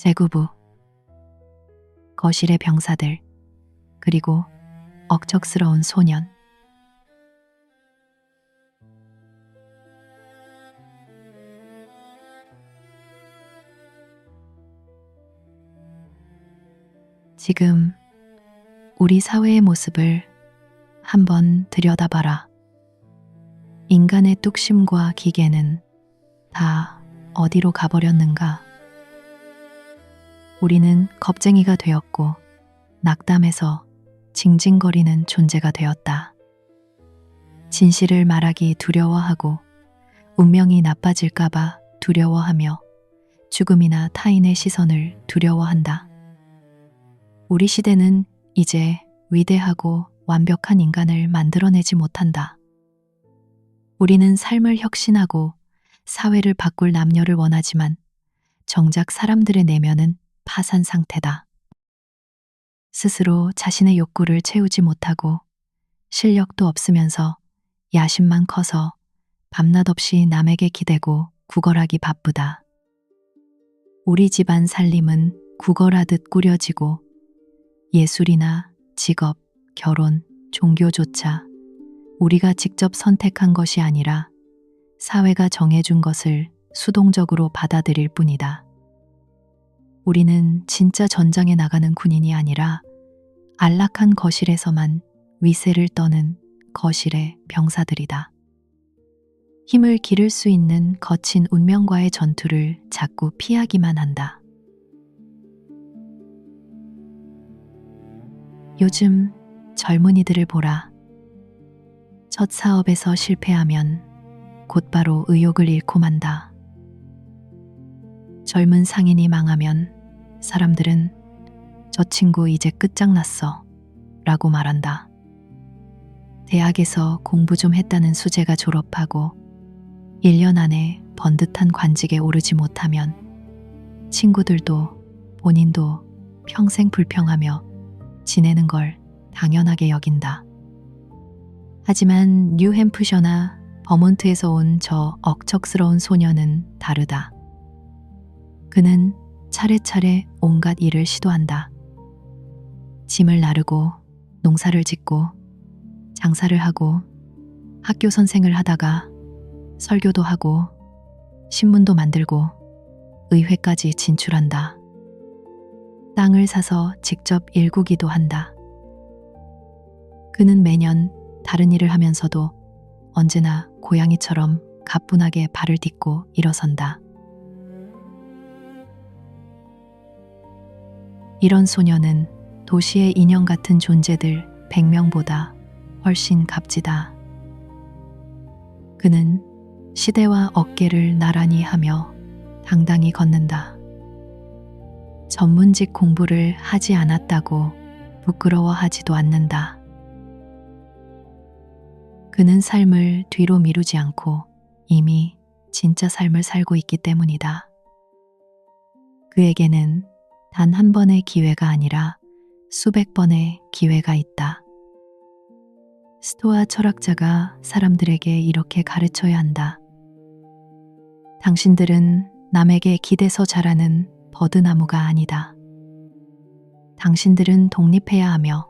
Speaker 1: 제구부, 거실의 병사들, 그리고 억척스러운 소년. 지금 우리 사회의 모습을 한번 들여다봐라. 인간의 뚝심과 기계는 다 어디로 가버렸는가? 우리는 겁쟁이가 되었고 낙담해서 징징거리는 존재가 되었다. 진실을 말하기 두려워하고 운명이 나빠질까봐 두려워하며 죽음이나 타인의 시선을 두려워한다. 우리 시대는 이제 위대하고 완벽한 인간을 만들어내지 못한다. 우리는 삶을 혁신하고 사회를 바꿀 남녀를 원하지만 정작 사람들의 내면은 파산 상태다. 스스로 자신의 욕구를 채우지 못하고 실력도 없으면서 야심만 커서 밤낮 없이 남에게 기대고 구걸하기 바쁘다. 우리 집안 살림은 구걸하듯 꾸려지고 예술이나 직업, 결혼, 종교조차 우리가 직접 선택한 것이 아니라 사회가 정해준 것을 수동적으로 받아들일 뿐이다. 우리는 진짜 전장에 나가는 군인이 아니라 안락한 거실에서만 위세를 떠는 거실의 병사들이다. 힘을 기를 수 있는 거친 운명과의 전투를 자꾸 피하기만 한다. 요즘 젊은이들을 보라. 첫 사업에서 실패하면 곧바로 의욕을 잃고 만다. 젊은 상인이 망하면 사람들은 저 친구 이제 끝장났어 라고 말한다. 대학에서 공부 좀 했다는 수재가 졸업하고 1년 안에 번듯한 관직에 오르지 못하면 친구들도 본인도 평생 불평하며 지내는 걸 당연하게 여긴다. 하지만 뉴햄프셔나 버몬트에서 온 저 억척스러운 소녀는 다르다. 그는 차례차례 온갖 일을 시도한다. 짐을 나르고 농사를 짓고 장사를 하고 학교 선생을 하다가 설교도 하고 신문도 만들고 의회까지 진출한다. 땅을 사서 직접 일구기도 한다. 그는 매년 다른 일을 하면서도 언제나 고양이처럼 가뿐하게 발을 딛고 일어선다. 이런 소녀는 도시의 인형 같은 존재들 100명보다 훨씬 값지다. 그는 시대와 어깨를 나란히 하며 당당히 걷는다. 전문직 공부를 하지 않았다고 부끄러워하지도 않는다. 그는 삶을 뒤로 미루지 않고 이미 진짜 삶을 살고 있기 때문이다. 그에게는 단 한 번의 기회가 아니라 수백 번의 기회가 있다. 스토아 철학자가 사람들에게 이렇게 가르쳐야 한다. 당신들은 남에게 기대서 자라는 버드나무가 아니다. 당신들은 독립해야 하며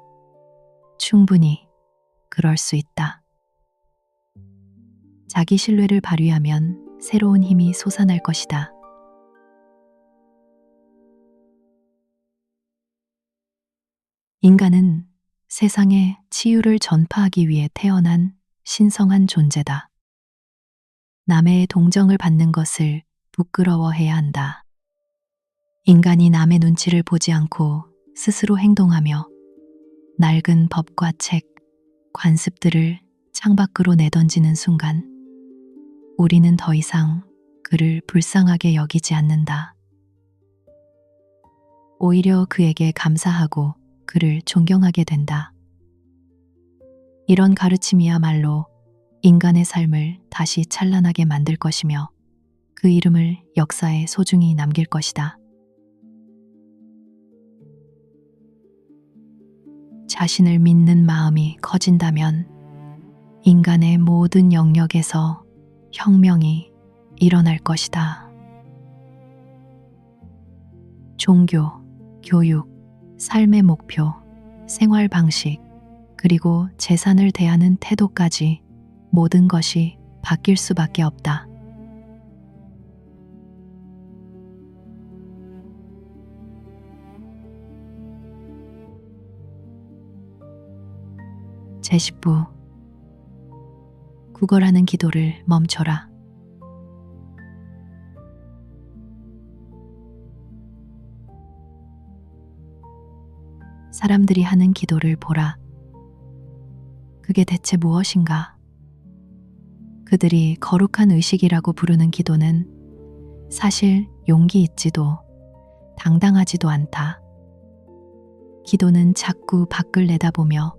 Speaker 1: 충분히 그럴 수 있다. 자기 신뢰를 발휘하면 새로운 힘이 솟아날 것이다. 인간은 세상에 치유를 전파하기 위해 태어난 신성한 존재다. 남의 동정을 받는 것을 부끄러워해야 한다. 인간이 남의 눈치를 보지 않고 스스로 행동하며 낡은 법과 책, 관습들을 창밖으로 내던지는 순간 우리는 더 이상 그를 불쌍하게 여기지 않는다. 오히려 그에게 감사하고 그를 존경하게 된다. 이런 가르침이야말로 인간의 삶을 다시 찬란하게 만들 것이며 그 이름을 역사에 소중히 남길 것이다. 자신을 믿는 마음이 커진다면 인간의 모든 영역에서 혁명이 일어날 것이다. 종교, 교육, 삶의 목표, 생활 방식, 그리고 재산을 대하는 태도까지 모든 것이 바뀔 수밖에 없다. 제10부 구걸하는 기도를 멈춰라. 사람들이 하는 기도를 보라. 그게 대체 무엇인가? 그들이 거룩한 의식이라고 부르는 기도는 사실 용기 있지도 당당하지도 않다. 기도는 자꾸 밖을 내다보며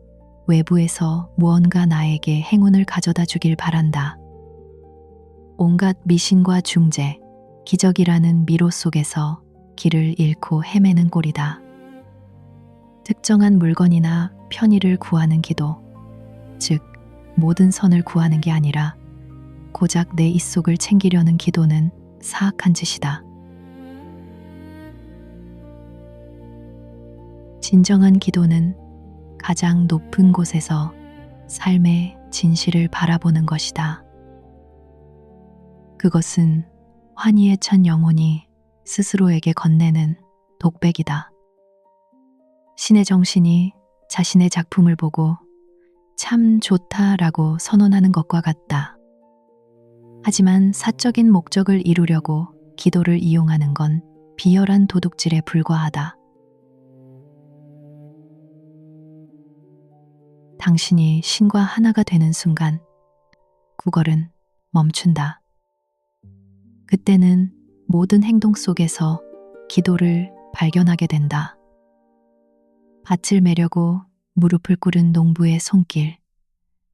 Speaker 1: 외부에서 무언가 나에게 행운을 가져다 주길 바란다. 온갖 미신과 중재, 기적이라는 미로 속에서 길을 잃고 헤매는 꼴이다. 특정한 물건이나 편의를 구하는 기도, 즉 모든 선을 구하는 게 아니라 고작 내 입속을 챙기려는 기도는 사악한 짓이다. 진정한 기도는 가장 높은 곳에서 삶의 진실을 바라보는 것이다. 그것은 환희에 찬 영혼이 스스로에게 건네는 독백이다. 신의 정신이 자신의 작품을 보고 참 좋다라고 선언하는 것과 같다. 하지만 사적인 목적을 이루려고 기도를 이용하는 건 비열한 도둑질에 불과하다. 당신이 신과 하나가 되는 순간 구걸은 멈춘다. 그때는 모든 행동 속에서 기도를 발견하게 된다. 밭을 매려고 무릎을 꿇은 농부의 손길,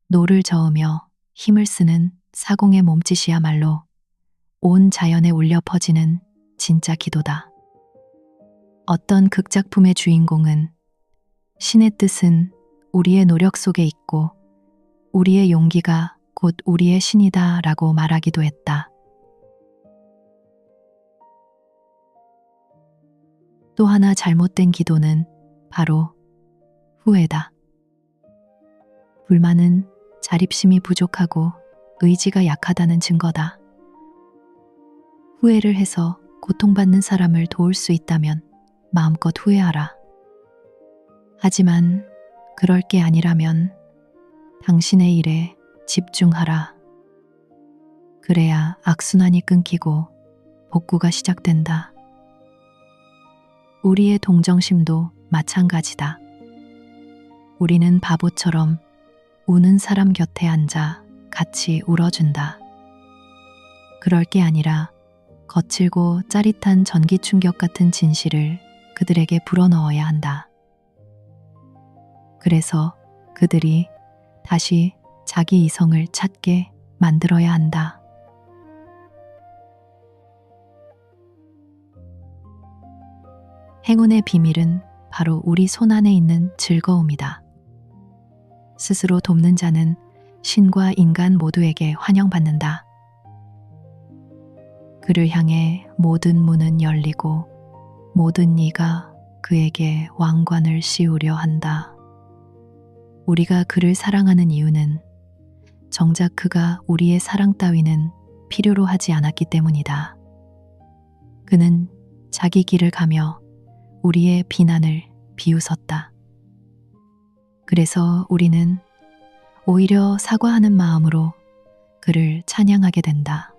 Speaker 1: 노를 저으며 힘을 쓰는 사공의 몸짓이야말로 온 자연에 울려 퍼지는 진짜 기도다. 어떤 극작품의 주인공은 신의 뜻은 우리의 노력 속에 있고 우리의 용기가 곧 우리의 신이다 라고 말하기도 했다. 또 하나 잘못된 기도는 바로 후회다. 불만은 자립심이 부족하고 의지가 약하다는 증거다. 후회를 해서 고통받는 사람을 도울 수 있다면 마음껏 후회하라. 하지만 그럴 게 아니라면 당신의 일에 집중하라. 그래야 악순환이 끊기고 복구가 시작된다. 우리의 동정심도 마찬가지다. 우리는 바보처럼 우는 사람 곁에 앉아 같이 울어준다. 그럴 게 아니라 거칠고 짜릿한 전기 충격 같은 진실을 그들에게 불어넣어야 한다. 그래서 그들이 다시 자기 이성을 찾게 만들어야 한다. 행운의 비밀은 바로 우리 손 안에 있는 즐거움이다. 스스로 돕는 자는 신과 인간 모두에게 환영받는다. 그를 향해 모든 문은 열리고 모든 이가 그에게 왕관을 씌우려 한다. 우리가 그를 사랑하는 이유는 정작 그가 우리의 사랑 따위는 필요로 하지 않았기 때문이다. 그는 자기 길을 가며 우리의 비난을 비웃었다. 그래서 우리는 오히려 사과하는 마음으로 그를 찬양하게 된다.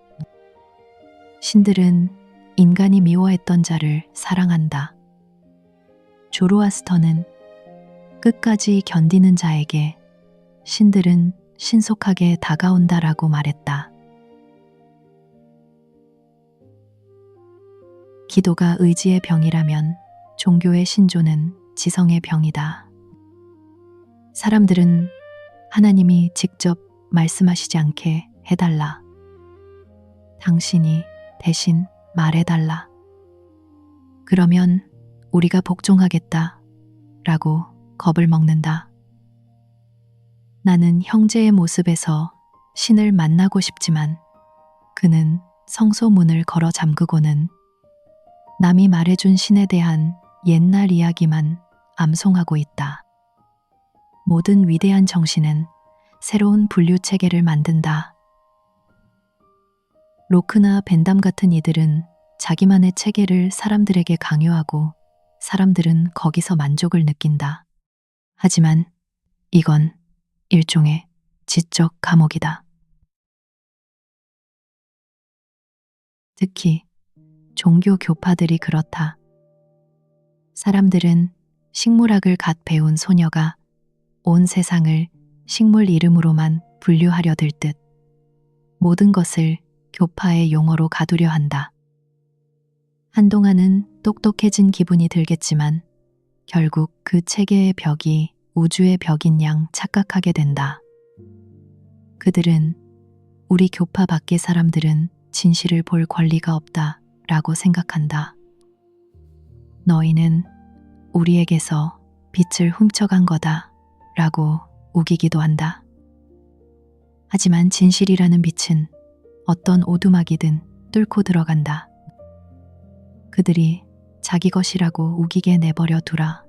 Speaker 1: 신들은 인간이 미워했던 자를 사랑한다. 조로아스터는 끝까지 견디는 자에게 신들은 신속하게 다가온다라고 말했다. 기도가 의지의 병이라면 종교의 신조는 지성의 병이다. 사람들은 하나님이 직접 말씀하시지 않게 해달라. 당신이 대신 말해달라. 그러면 우리가 복종하겠다 라고 겁을 먹는다. 나는 형제의 모습에서 신을 만나고 싶지만 그는 성소 문을 걸어 잠그고는 남이 말해준 신에 대한 옛날 이야기만 암송하고 있다. 모든 위대한 정신은 새로운 분류 체계를 만든다. 로크나 벤담 같은 이들은 자기만의 체계를 사람들에게 강요하고 사람들은 거기서 만족을 느낀다. 하지만 이건 일종의 지적 감옥이다. 특히 종교 교파들이 그렇다. 사람들은 식물학을 갓 배운 소녀가 온 세상을 식물 이름으로만 분류하려 들 듯 모든 것을 교파의 용어로 가두려 한다. 한동안은 똑똑해진 기분이 들겠지만 결국 그 체계의 벽이 우주의 벽인 양 착각하게 된다. 그들은 우리 교파 밖의 사람들은 진실을 볼 권리가 없다 라고 생각한다. 너희는 우리에게서 빛을 훔쳐간 거다 라고 우기기도 한다. 하지만 진실이라는 빛은 어떤 오두막이든 뚫고 들어간다. 그들이 자기 것이라고 우기게 내버려 두라.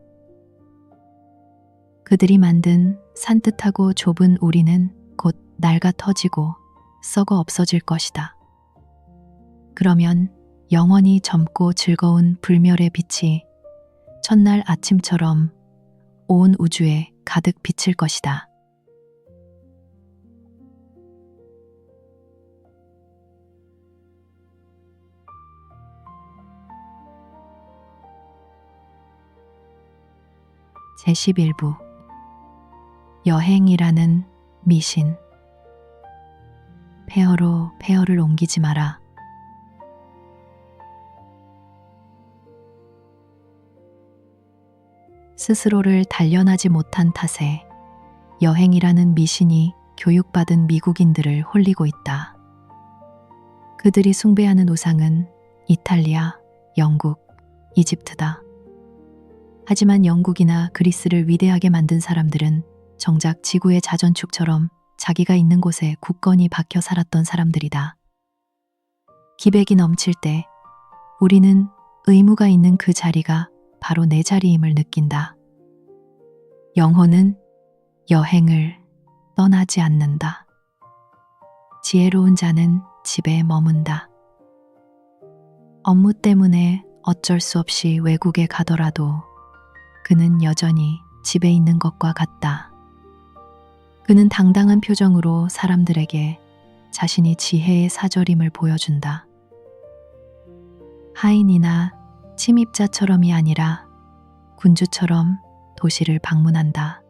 Speaker 1: 그들이 만든 산뜻하고 좁은 우리는 곧 낡아 터지고 썩어 없어질 것이다. 그러면 영원히 젊고 즐거운 불멸의 빛이 첫날 아침처럼 온 우주에 가득 비칠 것이다. 제11부 여행이라는 미신. 폐허로 폐허를 옮기지 마라. 스스로를 단련하지 못한 탓에 여행이라는 미신이 교육받은 미국인들을 홀리고 있다. 그들이 숭배하는 우상은 이탈리아, 영국, 이집트다. 하지만 영국이나 그리스를 위대하게 만든 사람들은 정작 지구의 자전축처럼 자기가 있는 곳에 굳건히 박혀 살았던 사람들이다. 기백이 넘칠 때 우리는 의무가 있는 그 자리가 바로 내 자리임을 느낀다. 영혼은 여행을 떠나지 않는다. 지혜로운 자는 집에 머문다. 업무 때문에 어쩔 수 없이 외국에 가더라도 그는 여전히 집에 있는 것과 같다. 그는 당당한 표정으로 사람들에게 자신이 지혜의 사절임을 보여준다. 하인이나 침입자처럼이 아니라 군주처럼 도시를 방문한다.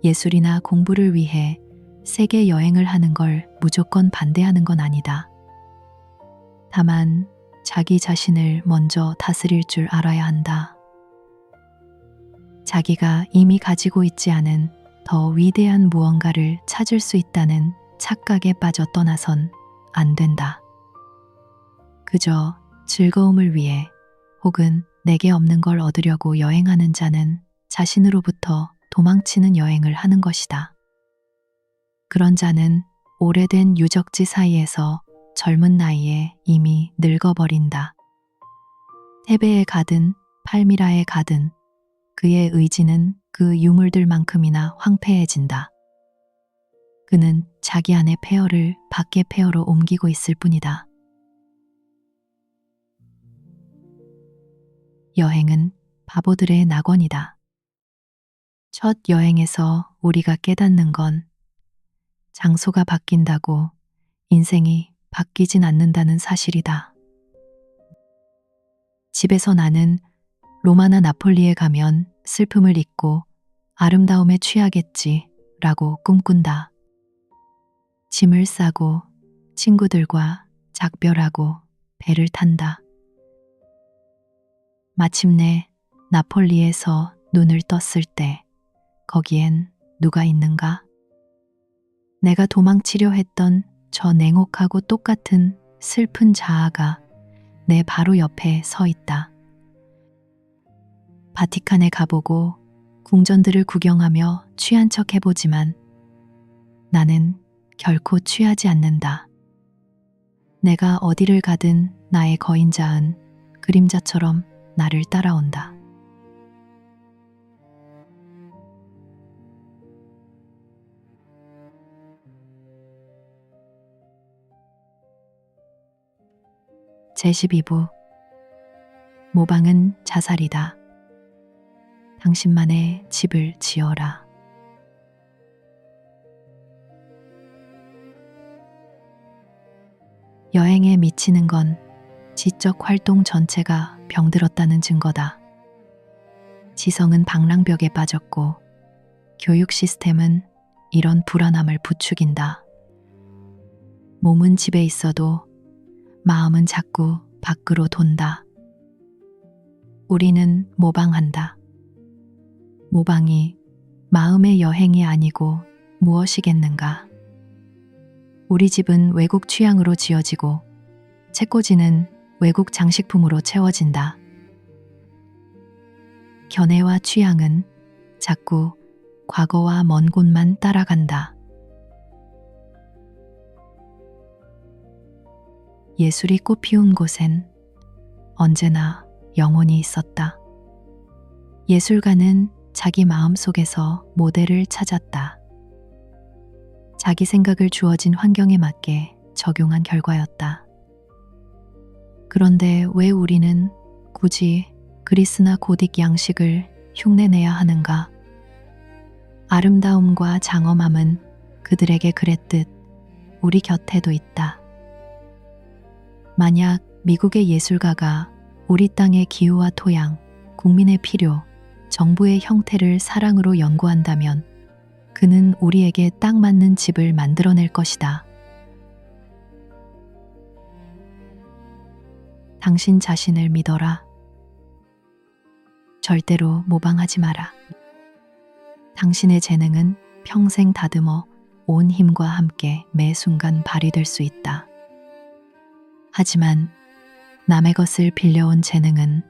Speaker 1: 예술이나 공부를 위해 세계 여행을 하는 걸 무조건 반대하는 건 아니다. 다만 자기 자신을 먼저 다스릴 줄 알아야 한다. 자기가 이미 가지고 있지 않은 더 위대한 무언가를 찾을 수 있다는 착각에 빠져 떠나선 안 된다. 그저 즐거움을 위해 혹은 내게 없는 걸 얻으려고 여행하는 자는 자신으로부터 도망치는 여행을 하는 것이다. 그런 자는 오래된 유적지 사이에서 젊은 나이에 이미 늙어버린다. 테베에 가든 팔미라에 가든 그의 의지는 그 유물들만큼이나 황폐해진다. 그는 자기 안의 폐허를 밖의 폐허로 옮기고 있을 뿐이다. 여행은 바보들의 낙원이다. 첫 여행에서 우리가 깨닫는 건 장소가 바뀐다고 인생이 바뀌진 않는다는 사실이다. 집에서 나는 로마나 나폴리에 가면 슬픔을 잊고 아름다움에 취하겠지 라고 꿈꾼다. 짐을 싸고 친구들과 작별하고 배를 탄다. 마침내 나폴리에서 눈을 떴을 때 거기엔 누가 있는가? 내가 도망치려 했던 저 냉혹하고 똑같은 슬픈 자아가 내 바로 옆에 서 있다. 바티칸에 가보고 궁전들을 구경하며 취한 척 해보지만 나는 결코 취하지 않는다. 내가 어디를 가든 나의 거인자은 그림자처럼 나를 따라온다. 제12부 모방은 자살이다. 당신만의 집을 지어라. 여행에 미치는 건 지적 활동 전체가 병들었다는 증거다. 지성은 방랑벽에 빠졌고 교육 시스템은 이런 불안함을 부추긴다. 몸은 집에 있어도 마음은 자꾸 밖으로 돈다. 우리는 모방한다. 모방이 마음의 여행이 아니고 무엇이겠는가? 우리 집은 외국 취향으로 지어지고 책꽂이는 외국 장식품으로 채워진다. 견해와 취향은 자꾸 과거와 먼 곳만 따라간다. 예술이 꽃피운 곳엔 언제나 영혼이 있었다. 예술가는 자기 마음속에서 모델을 찾았다. 자기 생각을 주어진 환경에 맞게 적용한 결과였다. 그런데 왜 우리는 굳이 그리스나 고딕 양식을 흉내내야 하는가? 아름다움과 장엄함은 그들에게 그랬듯 우리 곁에도 있다. 만약 미국의 예술가가 우리 땅의 기후와 토양, 국민의 필요, 정부의 형태를 사랑으로 연구한다면 그는 우리에게 딱 맞는 집을 만들어낼 것이다. 당신 자신을 믿어라. 절대로 모방하지 마라. 당신의 재능은 평생 다듬어 온 힘과 함께 매 순간 발휘될 수 있다. 하지만 남의 것을 빌려온 재능은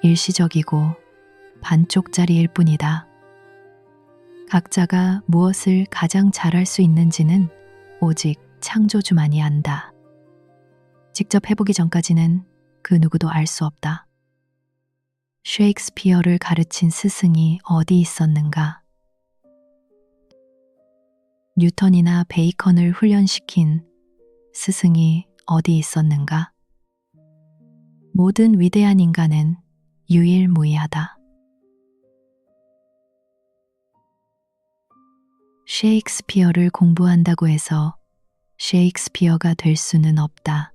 Speaker 1: 일시적이고 반쪽짜리일 뿐이다. 각자가 무엇을 가장 잘할 수 있는지는 오직 창조주만이 안다. 직접 해보기 전까지는 그 누구도 알 수 없다. 셰익스피어를 가르친 스승이 어디 있었는가? 뉴턴이나 베이컨을 훈련시킨 스승이 어디 있었는가? 모든 위대한 인간은 유일무이하다. 셰익스피어를 공부한다고 해서 셰익스피어가 될 수는 없다.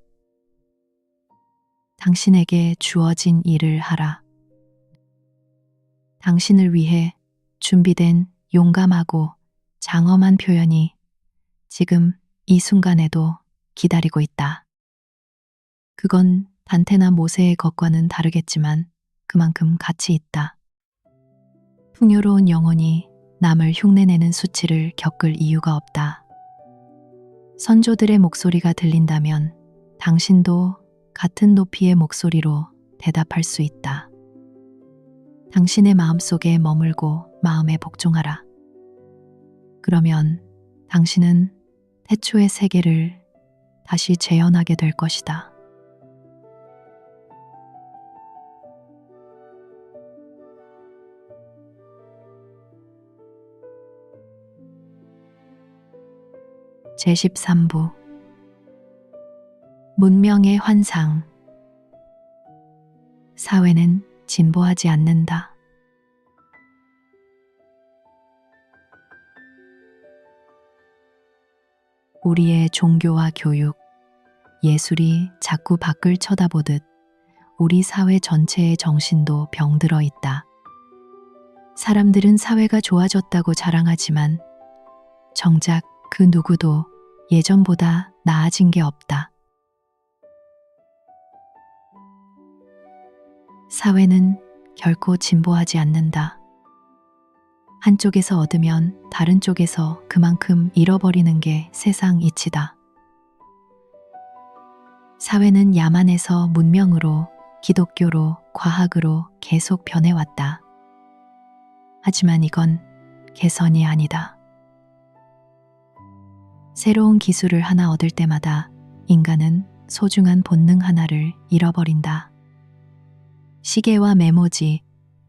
Speaker 1: 당신에게 주어진 일을 하라. 당신을 위해 준비된 용감하고 장엄한 표현이 지금 이 순간에도 기다리고 있다. 그건 단테나 모세의 것과는 다르겠지만 그만큼 가치 있다. 풍요로운 영혼이 남을 흉내내는 수치를 겪을 이유가 없다. 선조들의 목소리가 들린다면 당신도 같은 높이의 목소리로 대답할 수 있다. 당신의 마음속에 머물고 마음에 복종하라. 그러면 당신은 태초의 세계를 다시 재현하게 될 것이다. 제13부 문명의 환상. 사회는 진보하지 않는다. 우리의 종교와 교육, 예술이 자꾸 밖을 쳐다보듯 우리 사회 전체의 정신도 병들어 있다. 사람들은 사회가 좋아졌다고 자랑하지만 정작 그 누구도 예전보다 나아진 게 없다. 사회는 결코 진보하지 않는다. 한쪽에서 얻으면 다른 쪽에서 그만큼 잃어버리는 게 세상 이치다. 사회는 야만에서 문명으로, 기독교로, 과학으로 계속 변해왔다. 하지만 이건 개선이 아니다. 새로운 기술을 하나 얻을 때마다 인간은 소중한 본능 하나를 잃어버린다. 시계와 메모지,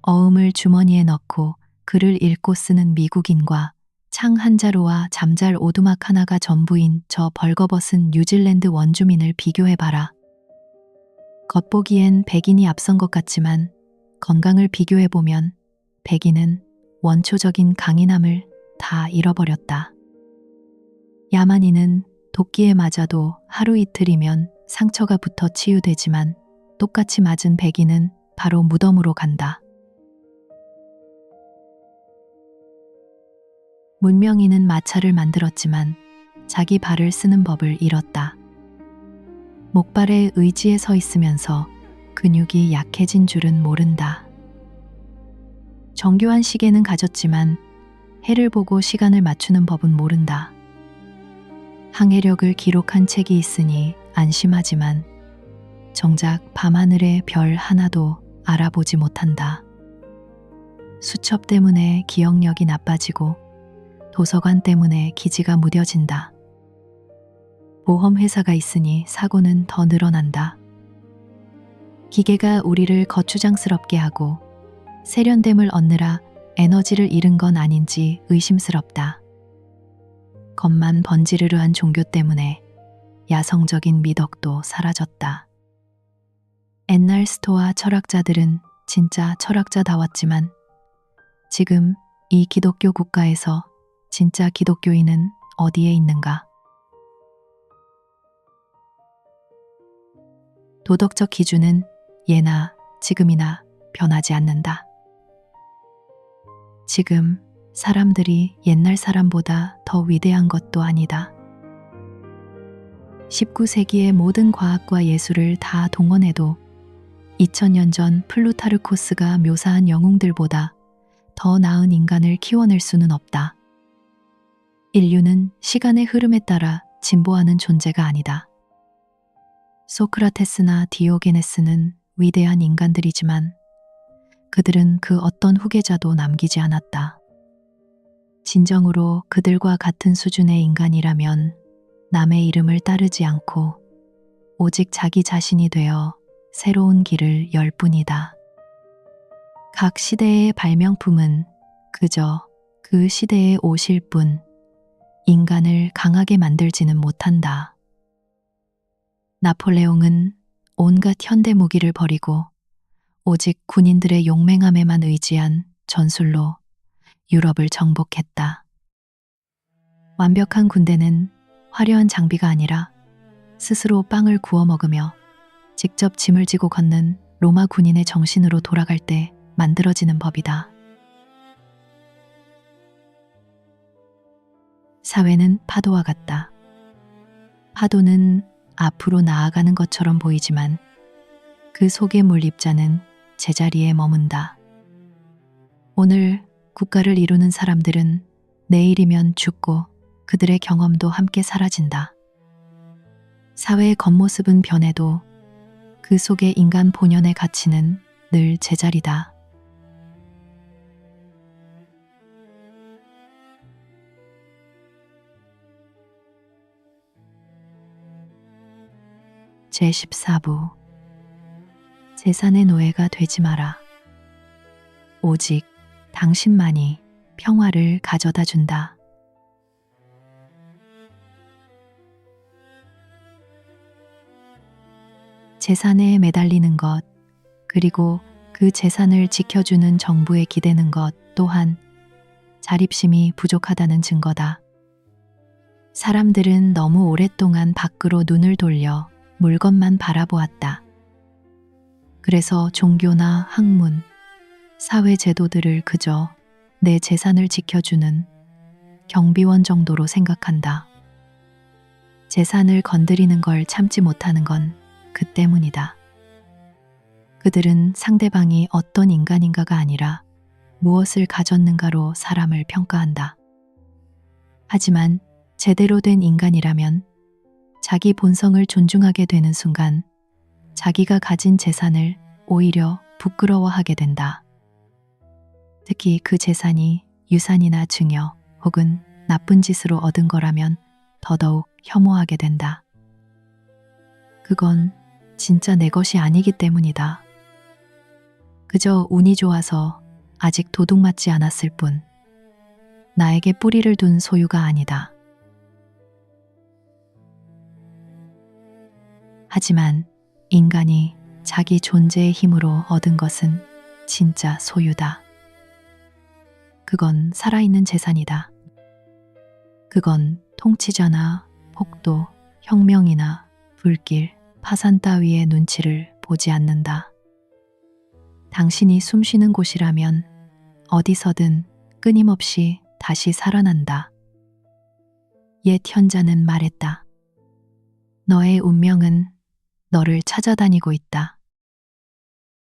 Speaker 1: 어음을 주머니에 넣고 글을 읽고 쓰는 미국인과 창 한 자루와 잠잘 오두막 하나가 전부인 저 벌거벗은 뉴질랜드 원주민을 비교해봐라. 겉보기엔 백인이 앞선 것 같지만 건강을 비교해보면 백인은 원초적인 강인함을 다 잃어버렸다. 야만인은 도끼에 맞아도 하루 이틀이면 상처가 붙어 치유되지만 똑같이 맞은 백인은 바로 무덤으로 간다. 문명인은 마차를 만들었지만 자기 발을 쓰는 법을 잃었다. 목발에 의지에 서 있으면서 근육이 약해진 줄은 모른다. 정교한 시계는 가졌지만 해를 보고 시간을 맞추는 법은 모른다. 항해력을 기록한 책이 있으니 안심하지만 정작 밤하늘의 별 하나도 알아보지 못한다. 수첩 때문에 기억력이 나빠지고 도서관 때문에 기지가 무뎌진다. 보험회사가 있으니 사고는 더 늘어난다. 기계가 우리를 거추장스럽게 하고 세련됨을 얻느라 에너지를 잃은 건 아닌지 의심스럽다. 겉만 번지르르한 종교 때문에 야성적인 미덕도 사라졌다. 옛날 스토아 철학자들은 진짜 철학자다웠지만 지금 이 기독교 국가에서 진짜 기독교인은 어디에 있는가? 도덕적 기준은 예나 지금이나 변하지 않는다. 지금 사람들이 옛날 사람보다 더 위대한 것도 아니다. 19세기의 모든 과학과 예술을 다 동원해도 2000년 전 플루타르코스가 묘사한 영웅들보다 더 나은 인간을 키워낼 수는 없다. 인류는 시간의 흐름에 따라 진보하는 존재가 아니다. 소크라테스나 디오게네스는 위대한 인간들이지만 그들은 그 어떤 후계자도 남기지 않았다. 진정으로 그들과 같은 수준의 인간이라면 남의 이름을 따르지 않고 오직 자기 자신이 되어 새로운 길을 열 뿐이다. 각 시대의 발명품은 그저 그 시대의 옷일 뿐 인간을 강하게 만들지는 못한다. 나폴레옹은 온갖 현대 무기를 버리고 오직 군인들의 용맹함에만 의지한 전술로 유럽을 정복했다. 완벽한 군대는 화려한 장비가 아니라 스스로 빵을 구워 먹으며 직접 짐을 지고 걷는 로마 군인의 정신으로 돌아갈 때 만들어지는 법이다. 사회는 파도와 같다. 파도는 앞으로 나아가는 것처럼 보이지만 그 속에 물 입자는 제자리에 머문다. 오늘 국가를 이루는 사람들은 내일이면 죽고 그들의 경험도 함께 사라진다. 사회의 겉모습은 변해도 그 속의 인간 본연의 가치는 늘 제자리다. 제14부 재산의 노예가 되지 마라. 오직 당신만이 평화를 가져다 준다. 재산에 매달리는 것, 그리고 그 재산을 지켜주는 정부에 기대는 것 또한 자립심이 부족하다는 증거다. 사람들은 너무 오랫동안 밖으로 눈을 돌려 물건만 바라보았다. 그래서 종교나 학문, 사회 제도들을 그저 내 재산을 지켜주는 경비원 정도로 생각한다. 재산을 건드리는 걸 참지 못하는 건 그 때문이다. 그들은 상대방이 어떤 인간인가가 아니라 무엇을 가졌는가로 사람을 평가한다. 하지만 제대로 된 인간이라면 자기 본성을 존중하게 되는 순간 자기가 가진 재산을 오히려 부끄러워하게 된다. 특히 그 재산이 유산이나 증여 혹은 나쁜 짓으로 얻은 거라면 더더욱 혐오하게 된다. 그건 진짜 내 것이 아니기 때문이다. 그저 운이 좋아서 아직 도둑맞지 않았을 뿐 나에게 뿌리를 둔 소유가 아니다. 하지만 인간이 자기 존재의 힘으로 얻은 것은 진짜 소유다. 그건 살아있는 재산이다. 그건 통치자나 폭도, 혁명이나 불길, 파산 따위의 눈치를 보지 않는다. 당신이 숨쉬는 곳이라면 어디서든 끊임없이 다시 살아난다. 옛 현자는 말했다. 너의 운명은 너를 찾아다니고 있다.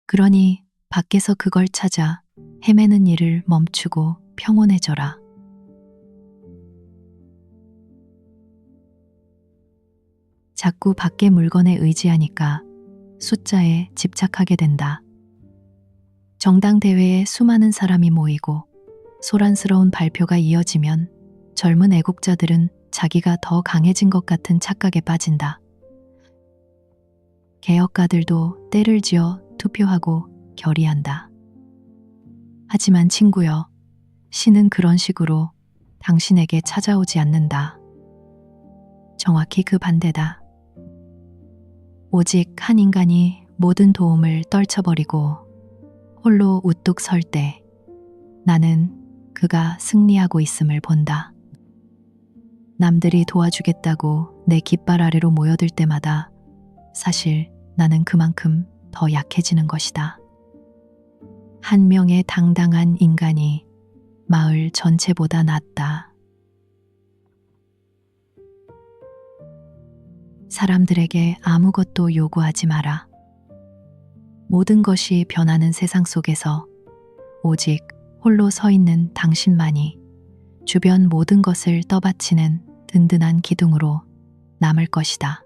Speaker 1: 그러니 밖에서 그걸 찾아 헤매는 일을 멈추고 평온해져라. 자꾸 밖의 물건에 의지하니까 숫자에 집착하게 된다. 정당 대회에 수많은 사람이 모이고 소란스러운 발표가 이어지면 젊은 애국자들은 자기가 더 강해진 것 같은 착각에 빠진다. 개혁가들도 때를 지어 투표하고 결의한다. 하지만 친구여, 신은 그런 식으로 당신에게 찾아오지 않는다. 정확히 그 반대다. 오직 한 인간이 모든 도움을 떨쳐버리고 홀로 우뚝 설 때 나는 그가 승리하고 있음을 본다. 남들이 도와주겠다고 내 깃발 아래로 모여들 때마다 사실 나는 그만큼 더 약해지는 것이다. 한 명의 당당한 인간이 마을 전체보다 낫다. 사람들에게 아무것도 요구하지 마라. 모든 것이 변하는 세상 속에서 오직 홀로 서 있는 당신만이 주변 모든 것을 떠받치는 든든한 기둥으로 남을 것이다.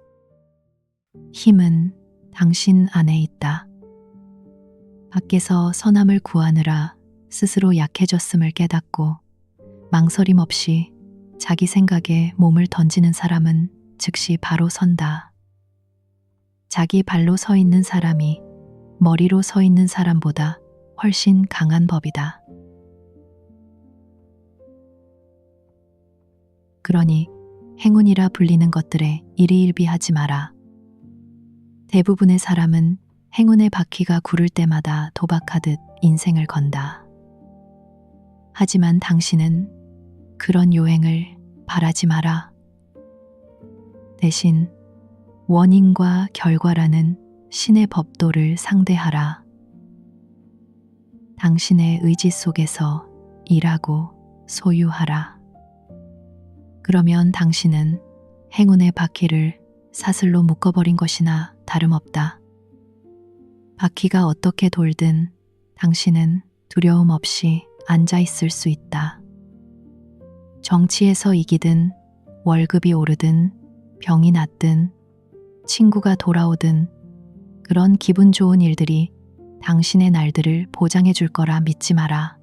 Speaker 1: 힘은 당신 안에 있다. 밖에서 선함을 구하느라 스스로 약해졌음을 깨닫고 망설임 없이 자기 생각에 몸을 던지는 사람은 즉시 바로 선다. 자기 발로 서 있는 사람이 머리로 서 있는 사람보다 훨씬 강한 법이다. 그러니 행운이라 불리는 것들에 일희일비하지 마라. 대부분의 사람은 행운의 바퀴가 구를 때마다 도박하듯 인생을 건다. 하지만 당신은 그런 요행을 바라지 마라. 대신 원인과 결과라는 신의 법도를 상대하라. 당신의 의지 속에서 일하고 소유하라. 그러면 당신은 행운의 바퀴를 사슬로 묶어버린 것이나 다름없다. 바퀴가 어떻게 돌든 당신은 두려움 없이 앉아 있을 수 있다. 정치에서 이기든 월급이 오르든 병이 낫든 친구가 돌아오든 그런 기분 좋은 일들이 당신의 날들을 보장해 줄 거라 믿지 마라.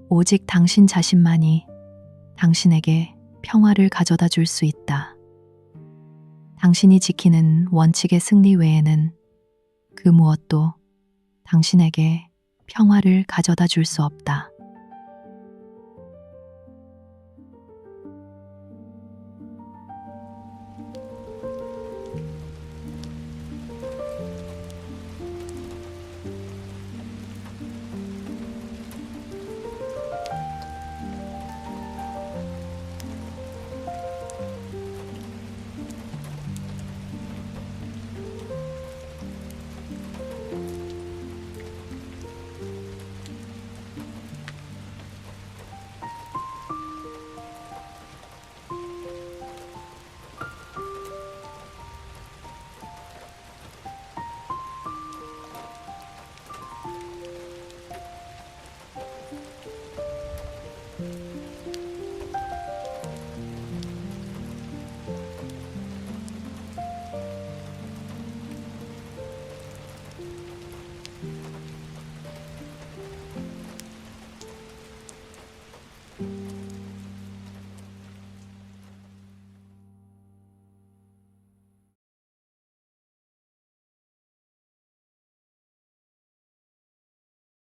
Speaker 1: 오직 당신 자신만이 당신에게 평화를 가져다 줄 수 있다. 당신이 지키는 원칙의 승리 외에는 그 무엇도 당신에게 평화를 가져다 줄 수 없다.